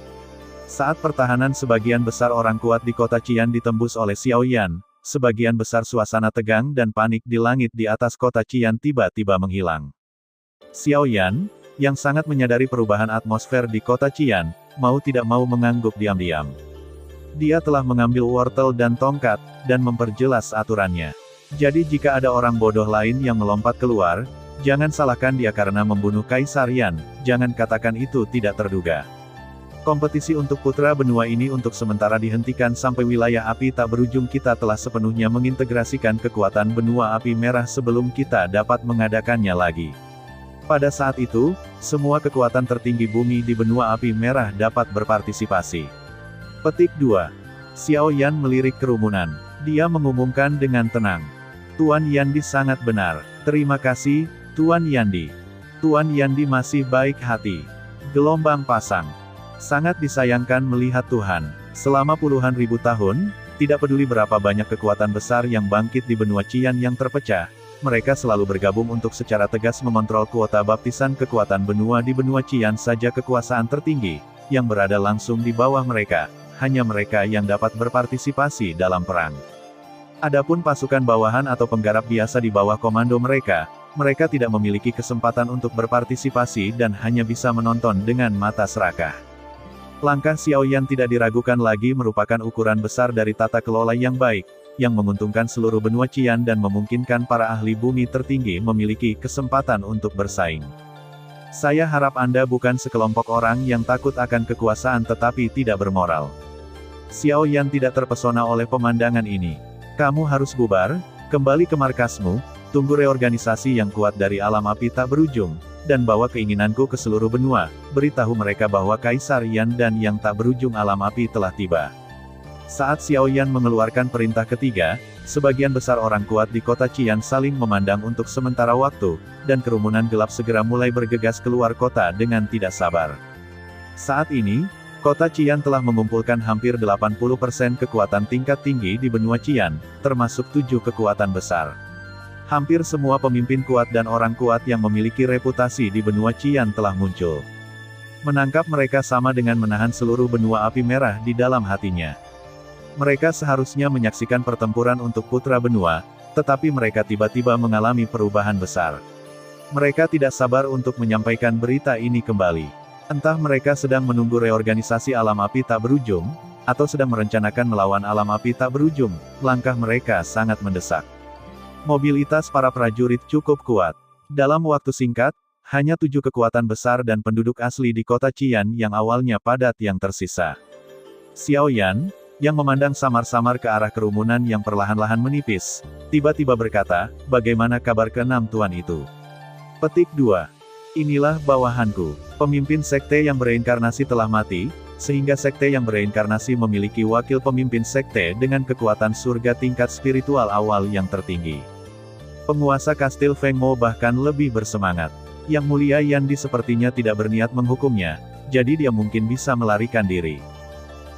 S1: Saat pertahanan sebagian besar orang kuat di kota Qian ditembus oleh Xiao Yan, sebagian besar suasana tegang dan panik di langit di atas kota Qian tiba-tiba menghilang. Xiao Yan, yang sangat menyadari perubahan atmosfer di kota Qian, mau tidak mau mengangguk diam-diam. Dia telah mengambil wortel dan tongkat, dan memperjelas aturannya. Jadi jika ada orang bodoh lain yang melompat keluar, jangan salahkan dia karena membunuh Kaisar Yan, jangan katakan itu tidak terduga. Kompetisi untuk putra benua ini untuk sementara dihentikan sampai wilayah api tak berujung kita telah sepenuhnya mengintegrasikan kekuatan benua api merah sebelum kita dapat mengadakannya lagi. Pada saat itu, semua kekuatan tertinggi bumi di benua api merah dapat berpartisipasi. Petik 2. Xiao Yan melirik kerumunan. Dia mengumumkan dengan tenang. Tuan Yandi sangat benar. Terima kasih, Tuan Yandi. Tuan Yandi masih baik hati. Gelombang pasang. Sangat disayangkan melihat Tuhan. Selama puluhan ribu tahun, tidak peduli berapa banyak kekuatan besar yang bangkit di benua Qian yang terpecah, mereka selalu bergabung untuk secara tegas mengontrol kuota baptisan kekuatan benua di benua Qian saja kekuasaan tertinggi, yang berada langsung di bawah mereka, hanya mereka yang dapat berpartisipasi dalam perang. Adapun pasukan bawahan atau penggarap biasa di bawah komando mereka tidak memiliki kesempatan untuk berpartisipasi dan hanya bisa menonton dengan mata serakah. Langkah Xiao Yan tidak diragukan lagi merupakan ukuran besar dari tata kelola yang baik, yang menguntungkan seluruh benua Qian dan memungkinkan para ahli bumi tertinggi memiliki kesempatan untuk bersaing. Saya harap Anda bukan sekelompok orang yang takut akan kekuasaan tetapi tidak bermoral. Xiao Yan tidak terpesona oleh pemandangan ini. Kamu harus bubar, kembali ke markasmu, tunggu reorganisasi yang kuat dari alam api tak berujung, dan bawa keinginanku ke seluruh benua, beritahu mereka bahwa Kaisar Yan dan yang tak berujung alam api telah tiba. Saat Xiao Yan mengeluarkan perintah ketiga, sebagian besar orang kuat di kota Qian saling memandang untuk sementara waktu, dan kerumunan gelap segera mulai bergegas keluar kota dengan tidak sabar. Saat ini, kota Qian telah mengumpulkan hampir 80% kekuatan tingkat tinggi di benua Qian, termasuk 7 kekuatan besar. Hampir semua pemimpin kuat dan orang kuat yang memiliki reputasi di benua Qian telah muncul. Menangkap mereka sama dengan menahan seluruh benua api merah di dalam hatinya. Mereka seharusnya menyaksikan pertempuran untuk putra benua, tetapi mereka tiba-tiba mengalami perubahan besar. Mereka tidak sabar untuk menyampaikan berita ini kembali. Entah mereka sedang menunggu reorganisasi alam api tak berujung, atau sedang merencanakan melawan alam api tak berujung, langkah mereka sangat mendesak. Mobilitas para prajurit cukup kuat. Dalam waktu singkat, hanya 7 kekuatan besar dan penduduk asli di kota Qian yang awalnya padat yang tersisa. Xiao Yan, yang memandang samar-samar ke arah kerumunan yang perlahan-lahan menipis, tiba-tiba berkata, bagaimana kabar ke-6 tuan itu? Petik 2. Inilah bawahanku. Pemimpin sekte yang bereinkarnasi telah mati, sehingga sekte yang bereinkarnasi memiliki wakil pemimpin sekte dengan kekuatan surga tingkat spiritual awal yang tertinggi. Penguasa kastil Feng Mo bahkan lebih bersemangat. Yang mulia Yandi sepertinya tidak berniat menghukumnya, jadi dia mungkin bisa melarikan diri.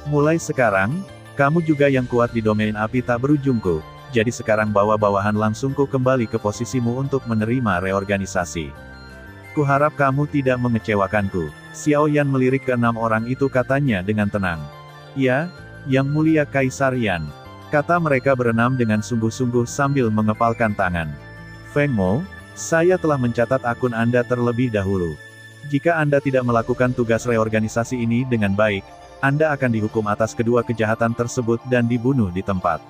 S1: Mulai sekarang, kamu juga yang kuat di domain api tak berujungku, jadi sekarang bawa bawahan langsungku kembali ke posisimu untuk menerima reorganisasi. Kuharap kamu tidak mengecewakanku. Xiao Yan melirik ke 6 orang itu katanya dengan tenang. Ya, yang mulia Kaisar Yan. Kata mereka berenam dengan sungguh-sungguh sambil mengepalkan tangan. Feng Mo, saya telah mencatat akun Anda terlebih dahulu. Jika Anda tidak melakukan tugas reorganisasi ini dengan baik, Anda akan dihukum atas kedua kejahatan tersebut dan dibunuh di tempat.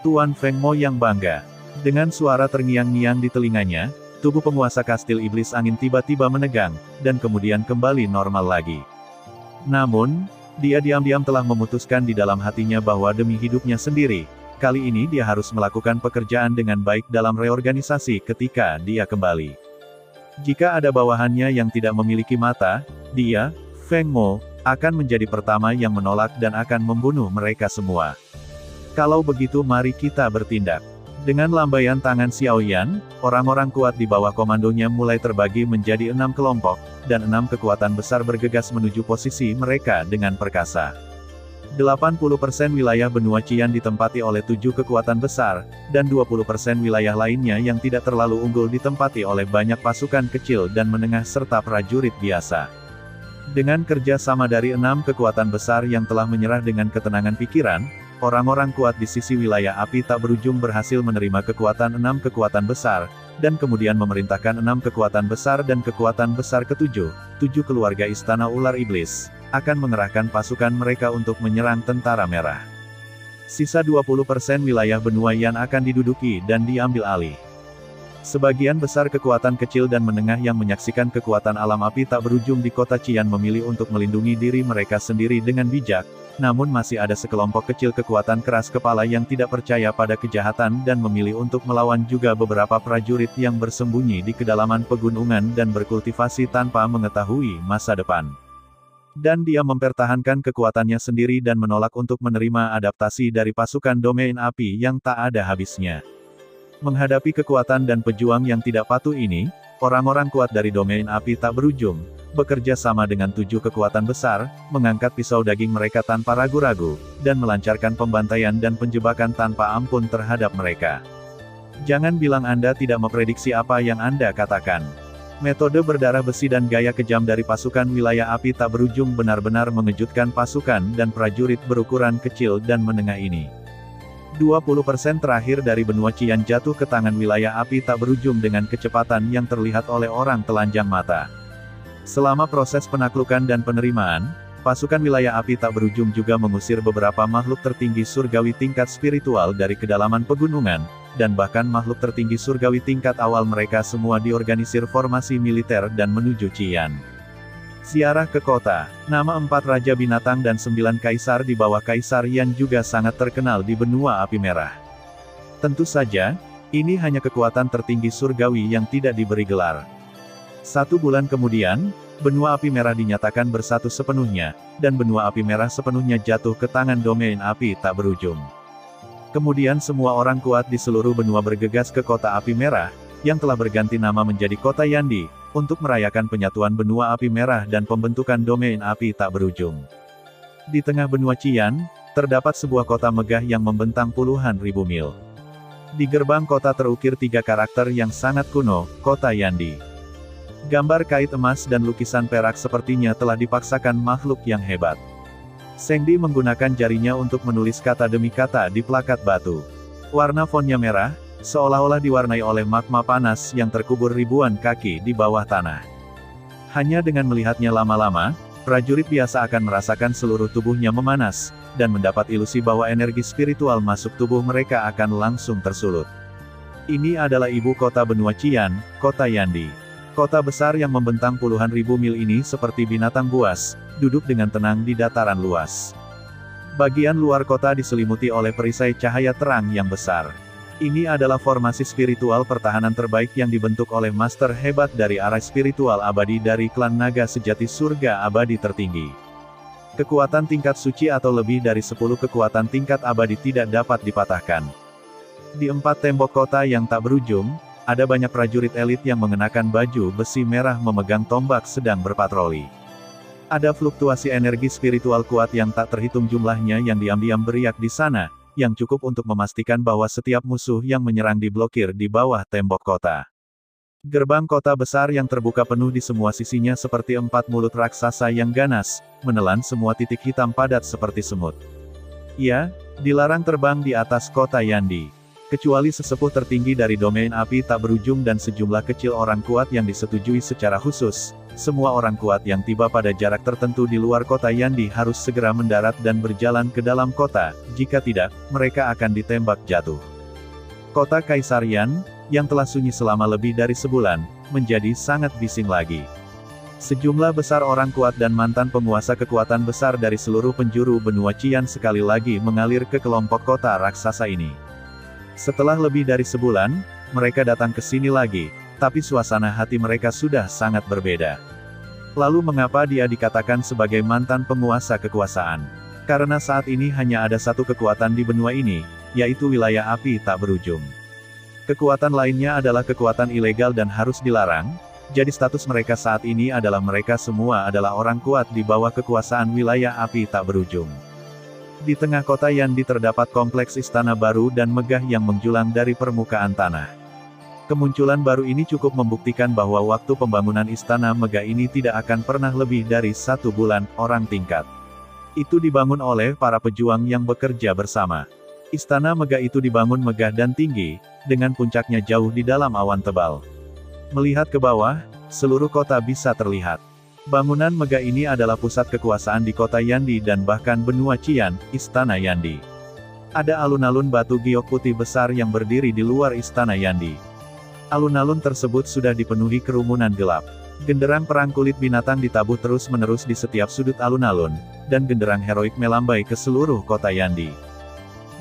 S1: Tuan Feng Mo yang bangga. Dengan suara terngiang-ngiang di telinganya, tubuh penguasa kastil iblis angin tiba-tiba menegang, dan kemudian kembali normal lagi. Namun, dia diam-diam telah memutuskan di dalam hatinya bahwa demi hidupnya sendiri, kali ini dia harus melakukan pekerjaan dengan baik dalam reorganisasi ketika dia kembali. Jika ada bawahannya yang tidak memiliki mata, dia, Feng Mo, akan menjadi pertama yang menolak dan akan membunuh mereka semua. Kalau begitu mari kita bertindak. Dengan lambaian tangan Xiao Yan, orang-orang kuat di bawah komandonya mulai terbagi menjadi 6 kelompok, dan 6 kekuatan besar bergegas menuju posisi mereka dengan perkasa. 80% wilayah benua Qian ditempati oleh 7 kekuatan besar, dan 20% wilayah lainnya yang tidak terlalu unggul ditempati oleh banyak pasukan kecil dan menengah serta prajurit biasa. Dengan kerja sama dari 6 kekuatan besar yang telah menyerah dengan ketenangan pikiran, orang-orang kuat di sisi wilayah api tak berujung berhasil menerima kekuatan 6 kekuatan besar, dan kemudian memerintahkan 6 kekuatan besar dan kekuatan besar ke-7, 7 keluarga Istana Ular Iblis, akan mengerahkan pasukan mereka untuk menyerang Tentara Merah. Sisa 20% wilayah benua Yan akan diduduki dan diambil alih. Sebagian besar kekuatan kecil dan menengah yang menyaksikan kekuatan alam api tak berujung di kota Qian memilih untuk melindungi diri mereka sendiri dengan bijak, namun masih ada sekelompok kecil kekuatan keras kepala yang tidak percaya pada kejahatan dan memilih untuk melawan juga beberapa prajurit yang bersembunyi di kedalaman pegunungan dan berkultivasi tanpa mengetahui masa depan. Dan dia mempertahankan kekuatannya sendiri dan menolak untuk menerima adaptasi dari pasukan domain api yang tak ada habisnya. Menghadapi kekuatan dan pejuang yang tidak patuh ini, orang-orang kuat dari domain api tak berujung, bekerja sama dengan 7 kekuatan besar, mengangkat pisau daging mereka tanpa ragu-ragu, dan melancarkan pembantaian dan penjebakan tanpa ampun terhadap mereka. Jangan bilang Anda tidak memprediksi apa yang Anda katakan. Metode berdarah besi dan gaya kejam dari pasukan wilayah api tak berujung benar-benar mengejutkan pasukan dan prajurit berukuran kecil dan menengah ini. 20% terakhir dari benua Qian jatuh ke tangan wilayah api tak berujung dengan kecepatan yang terlihat oleh orang telanjang mata. Selama proses penaklukan dan penerimaan, Pasukan wilayah api tak berujung juga mengusir beberapa makhluk tertinggi surgawi tingkat spiritual dari kedalaman pegunungan, dan bahkan makhluk tertinggi surgawi tingkat awal mereka semua diorganisir formasi militer dan menuju Qian. Ziarah ke kota. Nama 4 Raja Binatang dan 9 Kaisar di bawah Kaisar Yan juga sangat terkenal di benua api merah. Tentu saja, ini hanya kekuatan tertinggi surgawi yang tidak diberi gelar. 1 bulan kemudian, benua api merah dinyatakan bersatu sepenuhnya, dan benua api merah sepenuhnya jatuh ke tangan domain api tak berujung. Kemudian semua orang kuat di seluruh benua bergegas ke kota api merah, yang telah berganti nama menjadi kota Yandi, untuk merayakan penyatuan benua api merah dan pembentukan domain api tak berujung. Di tengah benua Qian, terdapat sebuah kota megah yang membentang puluhan ribu mil. Di gerbang kota terukir 3 karakter yang sangat kuno, kota Yandi. Gambar kait emas dan lukisan perak sepertinya telah dipaksakan makhluk yang hebat. Sengdi menggunakan jarinya untuk menulis kata demi kata di plakat batu. Warna fontnya merah, seolah-olah diwarnai oleh magma panas yang terkubur ribuan kaki di bawah tanah. Hanya dengan melihatnya lama-lama, prajurit biasa akan merasakan seluruh tubuhnya memanas, dan mendapat ilusi bahwa energi spiritual masuk tubuh mereka akan langsung tersulut. Ini adalah ibu kota benua Qian, kota Yandi. Kota besar yang membentang puluhan ribu mil ini seperti binatang buas, duduk dengan tenang di dataran luas. Bagian luar kota diselimuti oleh perisai cahaya terang yang besar. Ini adalah formasi spiritual pertahanan terbaik yang dibentuk oleh master hebat dari arah spiritual abadi dari klan naga sejati surga abadi tertinggi. Kekuatan tingkat suci atau lebih dari 10 kekuatan tingkat abadi tidak dapat dipatahkan. Di 4 tembok kota yang tak berujung, ada banyak prajurit elit yang mengenakan baju besi merah memegang tombak sedang berpatroli. Ada fluktuasi energi spiritual kuat yang tak terhitung jumlahnya yang diam-diam beriak di sana, yang cukup untuk memastikan bahwa setiap musuh yang menyerang diblokir di bawah tembok kota. Gerbang kota besar yang terbuka penuh di semua sisinya seperti 4 mulut raksasa yang ganas, menelan semua titik hitam padat seperti semut. Ya, dilarang terbang di atas kota Yandi. Kecuali sesepuh tertinggi dari domain api tak berujung dan sejumlah kecil orang kuat yang disetujui secara khusus, semua orang kuat yang tiba pada jarak tertentu di luar kota Yandi harus segera mendarat dan berjalan ke dalam kota, jika tidak, mereka akan ditembak jatuh. Kota Kaisar Yan, yang telah sunyi selama lebih dari sebulan, menjadi sangat bising lagi. Sejumlah besar orang kuat dan mantan penguasa kekuatan besar dari seluruh penjuru benua Qian sekali lagi mengalir ke kelompok kota raksasa ini. Setelah lebih dari sebulan, mereka datang ke sini lagi, tapi suasana hati mereka sudah sangat berbeda. Lalu mengapa dia dikatakan sebagai mantan penguasa kekuasaan? Karena saat ini hanya ada satu kekuatan di benua ini, yaitu wilayah api tak berujung. Kekuatan lainnya adalah kekuatan ilegal dan harus dilarang, jadi status mereka saat ini adalah mereka semua adalah orang kuat di bawah kekuasaan wilayah api tak berujung. Di tengah kota Yandi terdapat kompleks istana baru dan megah yang menjulang dari permukaan tanah. Kemunculan baru ini cukup membuktikan bahwa waktu pembangunan istana megah ini tidak akan pernah lebih dari 1 bulan, orang tingkat. Itu dibangun oleh para pejuang yang bekerja bersama. Istana megah itu dibangun megah dan tinggi, dengan puncaknya jauh di dalam awan tebal. Melihat ke bawah, seluruh kota bisa terlihat. Bangunan megah ini adalah pusat kekuasaan di kota Yandi dan bahkan benua Qian, istana Yandi. Ada alun-alun batu giok putih besar yang berdiri di luar istana Yandi. Alun-alun tersebut sudah dipenuhi kerumunan gelap. Genderang perang kulit binatang ditabuh terus-menerus di setiap sudut alun-alun, dan genderang heroik melambai ke seluruh kota Yandi.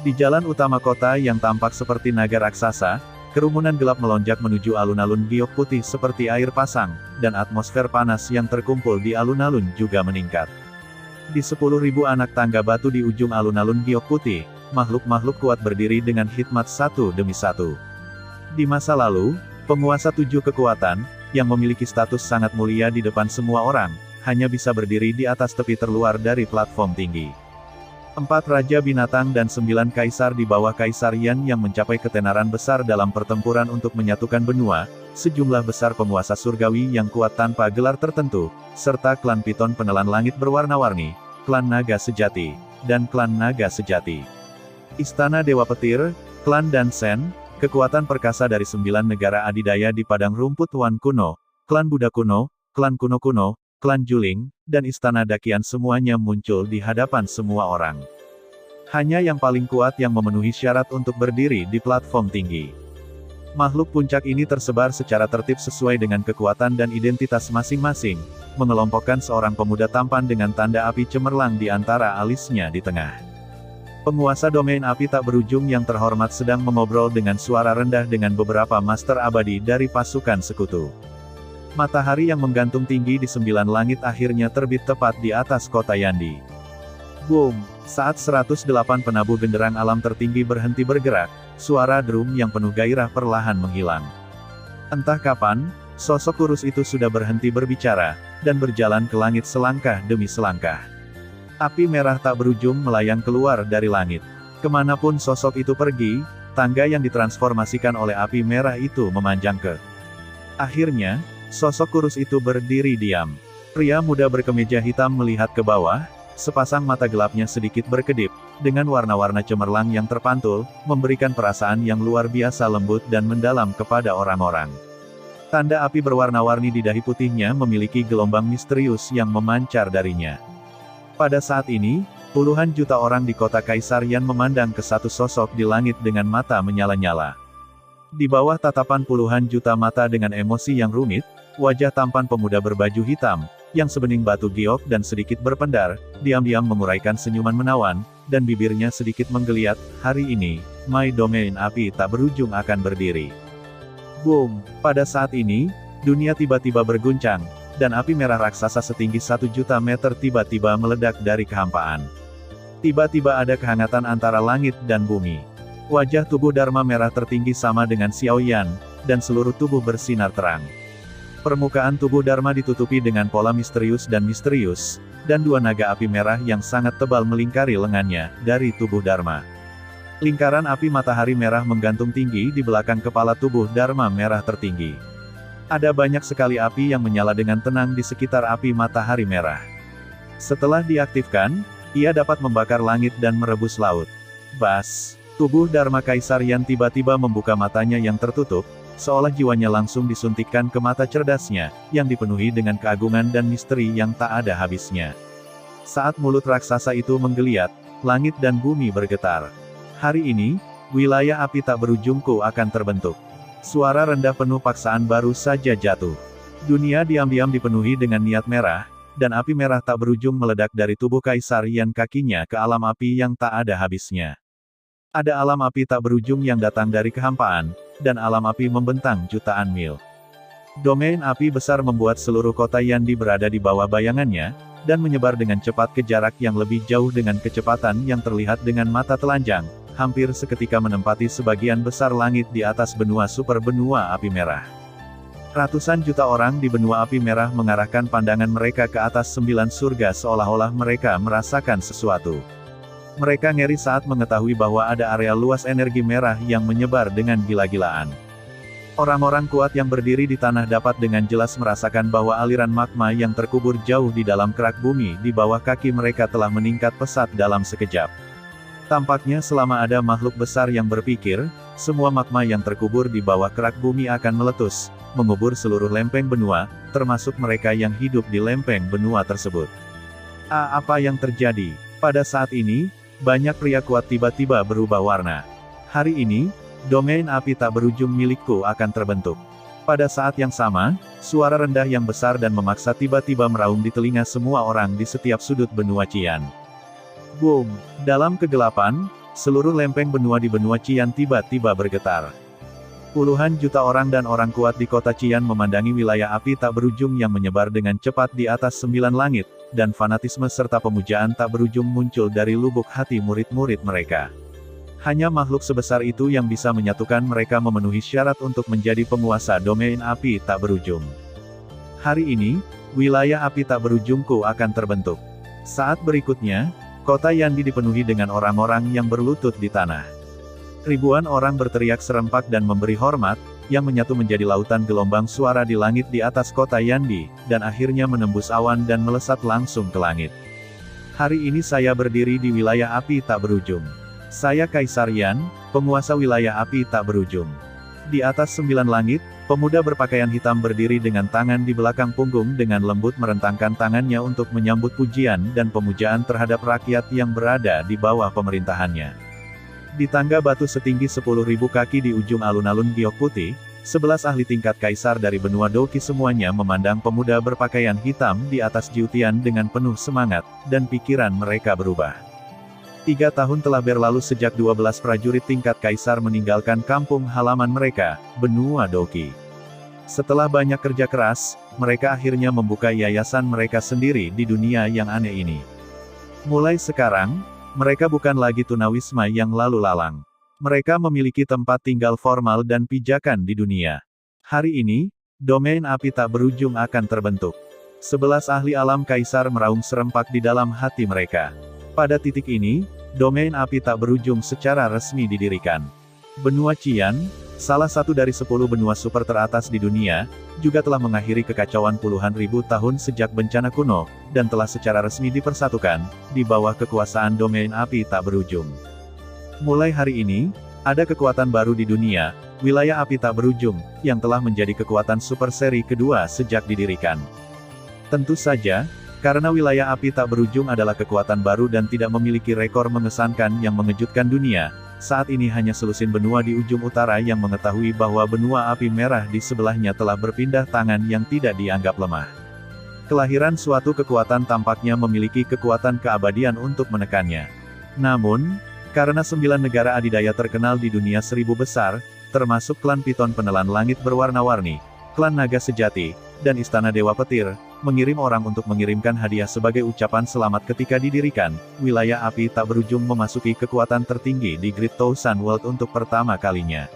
S1: Di jalan utama kota yang tampak seperti naga raksasa, kerumunan gelap melonjak menuju alun-alun giok putih seperti air pasang, dan atmosfer panas yang terkumpul di alun-alun juga meningkat. Di 10.000 anak tangga batu di ujung alun-alun giok putih, makhluk-makhluk kuat berdiri dengan hikmat satu demi satu. Di masa lalu, penguasa 7 kekuatan, yang memiliki status sangat mulia di depan semua orang, hanya bisa berdiri di atas tepi terluar dari platform tinggi. 4 Raja Binatang dan 9 Kaisar di bawah Kaisar Yan yang mencapai ketenaran besar dalam pertempuran untuk menyatukan benua, sejumlah besar penguasa surgawi yang kuat tanpa gelar tertentu, serta klan Piton penelan langit berwarna-warni, klan naga sejati, dan klan naga sejati. Istana Dewa Petir, klan Dansen, kekuatan perkasa dari 9 negara adidaya di padang rumput Wan kuno, klan Buddha kuno, klan kuno-kuno, klan Juling, dan istana Dakian semuanya muncul di hadapan semua orang. Hanya yang paling kuat yang memenuhi syarat untuk berdiri di platform tinggi. Makhluk puncak ini tersebar secara tertib sesuai dengan kekuatan dan identitas masing-masing, mengelompokkan seorang pemuda tampan dengan tanda api cemerlang di antara alisnya di tengah. Penguasa domain api tak berujung yang terhormat sedang mengobrol dengan suara rendah dengan beberapa master abadi dari pasukan sekutu. Matahari yang menggantung tinggi di 9 langit akhirnya terbit tepat di atas kota Yandi. Boom! Saat 108 penabuh genderang alam tertinggi berhenti bergerak, suara drum yang penuh gairah perlahan menghilang. Entah kapan, sosok kurus itu sudah berhenti berbicara, dan berjalan ke langit selangkah demi selangkah. Api merah tak berujung melayang keluar dari langit. Kemanapun sosok itu pergi, tangga yang ditransformasikan oleh api merah itu memanjang ke. Akhirnya, sosok kurus itu berdiri diam. Pria muda berkemeja hitam melihat ke bawah, sepasang mata gelapnya sedikit berkedip, dengan warna-warna cemerlang yang terpantul, memberikan perasaan yang luar biasa lembut dan mendalam kepada orang-orang. Tanda api berwarna-warni di dahi putihnya memiliki gelombang misterius yang memancar darinya. Pada saat ini, puluhan juta orang di kota Kaisar Yan memandang ke satu sosok di langit dengan mata menyala-nyala. Di bawah tatapan puluhan juta mata dengan emosi yang rumit, wajah tampan pemuda berbaju hitam, yang sebening batu giok dan sedikit berpendar, diam-diam menguraikan senyuman menawan, dan bibirnya sedikit menggeliat. Hari ini, My Domain api tak berujung akan berdiri. Boom! Pada saat ini, dunia tiba-tiba berguncang, dan api merah raksasa setinggi 1 juta meter tiba-tiba meledak dari kehampaan. Tiba-tiba ada kehangatan antara langit dan bumi. Wajah tubuh Dharma merah tertinggi sama dengan Xiao Yan, dan seluruh tubuh bersinar terang. Permukaan tubuh Dharma ditutupi dengan pola misterius, dan dua naga api merah yang sangat tebal melingkari lengannya, dari tubuh Dharma. Lingkaran api matahari merah menggantung tinggi di belakang kepala tubuh Dharma merah tertinggi. Ada banyak sekali api yang menyala dengan tenang di sekitar api matahari merah. Setelah diaktifkan, ia dapat membakar langit dan merebus laut. Bas! Tubuh Dharma Kaisar Yan tiba-tiba membuka matanya yang tertutup, seolah jiwanya langsung disuntikkan ke mata cerdasnya, yang dipenuhi dengan keagungan dan misteri yang tak ada habisnya. Saat mulut raksasa itu menggeliat, langit dan bumi bergetar. Hari ini, wilayah api tak berujungku akan terbentuk. Suara rendah penuh paksaan baru saja jatuh. Dunia diam-diam dipenuhi dengan niat merah, dan api merah tak berujung meledak dari tubuh Kaisar Yan kakinya ke alam api yang tak ada habisnya. Ada alam api tak berujung yang datang dari kehampaan, dan alam api membentang jutaan mil. Domain api besar membuat seluruh kota Yandi berada di bawah bayangannya, dan menyebar dengan cepat ke jarak yang lebih jauh dengan kecepatan yang terlihat dengan mata telanjang, hampir seketika menempati sebagian besar langit di atas benua super benua api merah. Ratusan juta orang di benua api merah mengarahkan pandangan mereka ke atas 9 surga seolah-olah mereka merasakan sesuatu. Mereka ngeri saat mengetahui bahwa ada area luas energi merah yang menyebar dengan gila-gilaan. Orang-orang kuat yang berdiri di tanah dapat dengan jelas merasakan bahwa aliran magma yang terkubur jauh di dalam kerak bumi di bawah kaki mereka telah meningkat pesat dalam sekejap. Tampaknya selama ada makhluk besar yang berpikir, semua magma yang terkubur di bawah kerak bumi akan meletus, mengubur seluruh lempeng benua, termasuk mereka yang hidup di lempeng benua tersebut. Apa yang terjadi? Pada saat ini, banyak pria kuat tiba-tiba berubah warna. Hari ini, domain api tak berujung milikku akan terbentuk. Pada saat yang sama, suara rendah yang besar dan memaksa tiba-tiba meraung di telinga semua orang di setiap sudut benua Qian. Boom! Dalam kegelapan, seluruh lempeng benua di benua Qian tiba-tiba bergetar. Puluhan juta orang dan orang kuat di kota Qian memandangi wilayah api tak berujung yang menyebar dengan cepat di atas 9 langit, dan fanatisme serta pemujaan tak berujung muncul dari lubuk hati murid-murid mereka. Hanya makhluk sebesar itu yang bisa menyatukan mereka memenuhi syarat untuk menjadi penguasa domain api tak berujung. Hari ini, wilayah api tak berujungku akan terbentuk. Saat berikutnya, kota Yandi dipenuhi dengan orang-orang yang berlutut di tanah. Ribuan orang berteriak serempak dan memberi hormat, yang menyatu menjadi lautan gelombang suara di langit di atas kota Yandi, dan akhirnya menembus awan dan melesat langsung ke langit. Hari ini saya berdiri di wilayah api tak berujung. Saya Kaisar Yan, penguasa wilayah api tak berujung. Di atas 9 langit, Pemuda berpakaian hitam berdiri dengan tangan di belakang punggung dengan lembut merentangkan tangannya untuk menyambut pujian dan pemujaan terhadap rakyat yang berada di bawah pemerintahannya. Di tangga batu setinggi 10.000 kaki di ujung alun-alun Giok Putih, 11 ahli tingkat kaisar dari benua Doki semuanya memandang pemuda berpakaian hitam di atas Jiutian dengan penuh semangat, dan pikiran mereka berubah. 3 tahun telah berlalu sejak 12 prajurit tingkat kaisar meninggalkan kampung halaman mereka, benua Doki. Setelah banyak kerja keras, mereka akhirnya membuka yayasan mereka sendiri di dunia yang aneh ini. Mulai sekarang, mereka bukan lagi tunawisma yang lalu lalang. Mereka memiliki tempat tinggal formal dan pijakan di dunia. Hari ini, domain api tak berujung akan terbentuk. 11 ahli alam kaisar meraung serempak di dalam hati mereka. Pada titik ini, domain api tak berujung secara resmi didirikan. Benua Qian, salah satu dari 10 benua super teratas di dunia, juga telah mengakhiri kekacauan puluhan ribu tahun sejak bencana kuno, dan telah secara resmi dipersatukan, di bawah kekuasaan domain api tak berujung. Mulai hari ini, ada kekuatan baru di dunia, wilayah api tak berujung, yang telah menjadi kekuatan super seri kedua sejak didirikan. Tentu saja, karena wilayah api tak berujung adalah kekuatan baru dan tidak memiliki rekor mengesankan yang mengejutkan dunia, saat ini hanya selusin benua di ujung utara yang mengetahui bahwa benua api merah di sebelahnya telah berpindah tangan yang tidak dianggap lemah. Kelahiran suatu kekuatan tampaknya memiliki kekuatan keabadian untuk menekannya. Namun, karena 9 negara adidaya terkenal di dunia 1000 besar, termasuk klan Piton Penelan Langit berwarna-warni, klan Naga Sejati, dan Istana Dewa Petir, mengirim orang untuk mengirimkan hadiah sebagai ucapan selamat ketika didirikan, wilayah api tak berujung memasuki kekuatan tertinggi di Great Thousand World untuk pertama kalinya.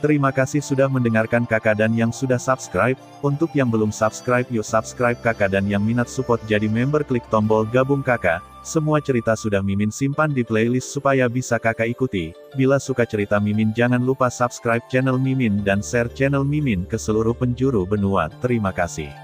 S1: Terima kasih sudah mendengarkan kakak dan yang sudah subscribe. Untuk yang belum subscribe yuk subscribe kakak, dan yang minat support jadi member klik tombol gabung kakak. Semua cerita sudah Mimin simpan di playlist supaya bisa kakak ikuti. Bila suka cerita Mimin jangan lupa subscribe channel Mimin dan share channel Mimin ke seluruh penjuru benua. Terima kasih.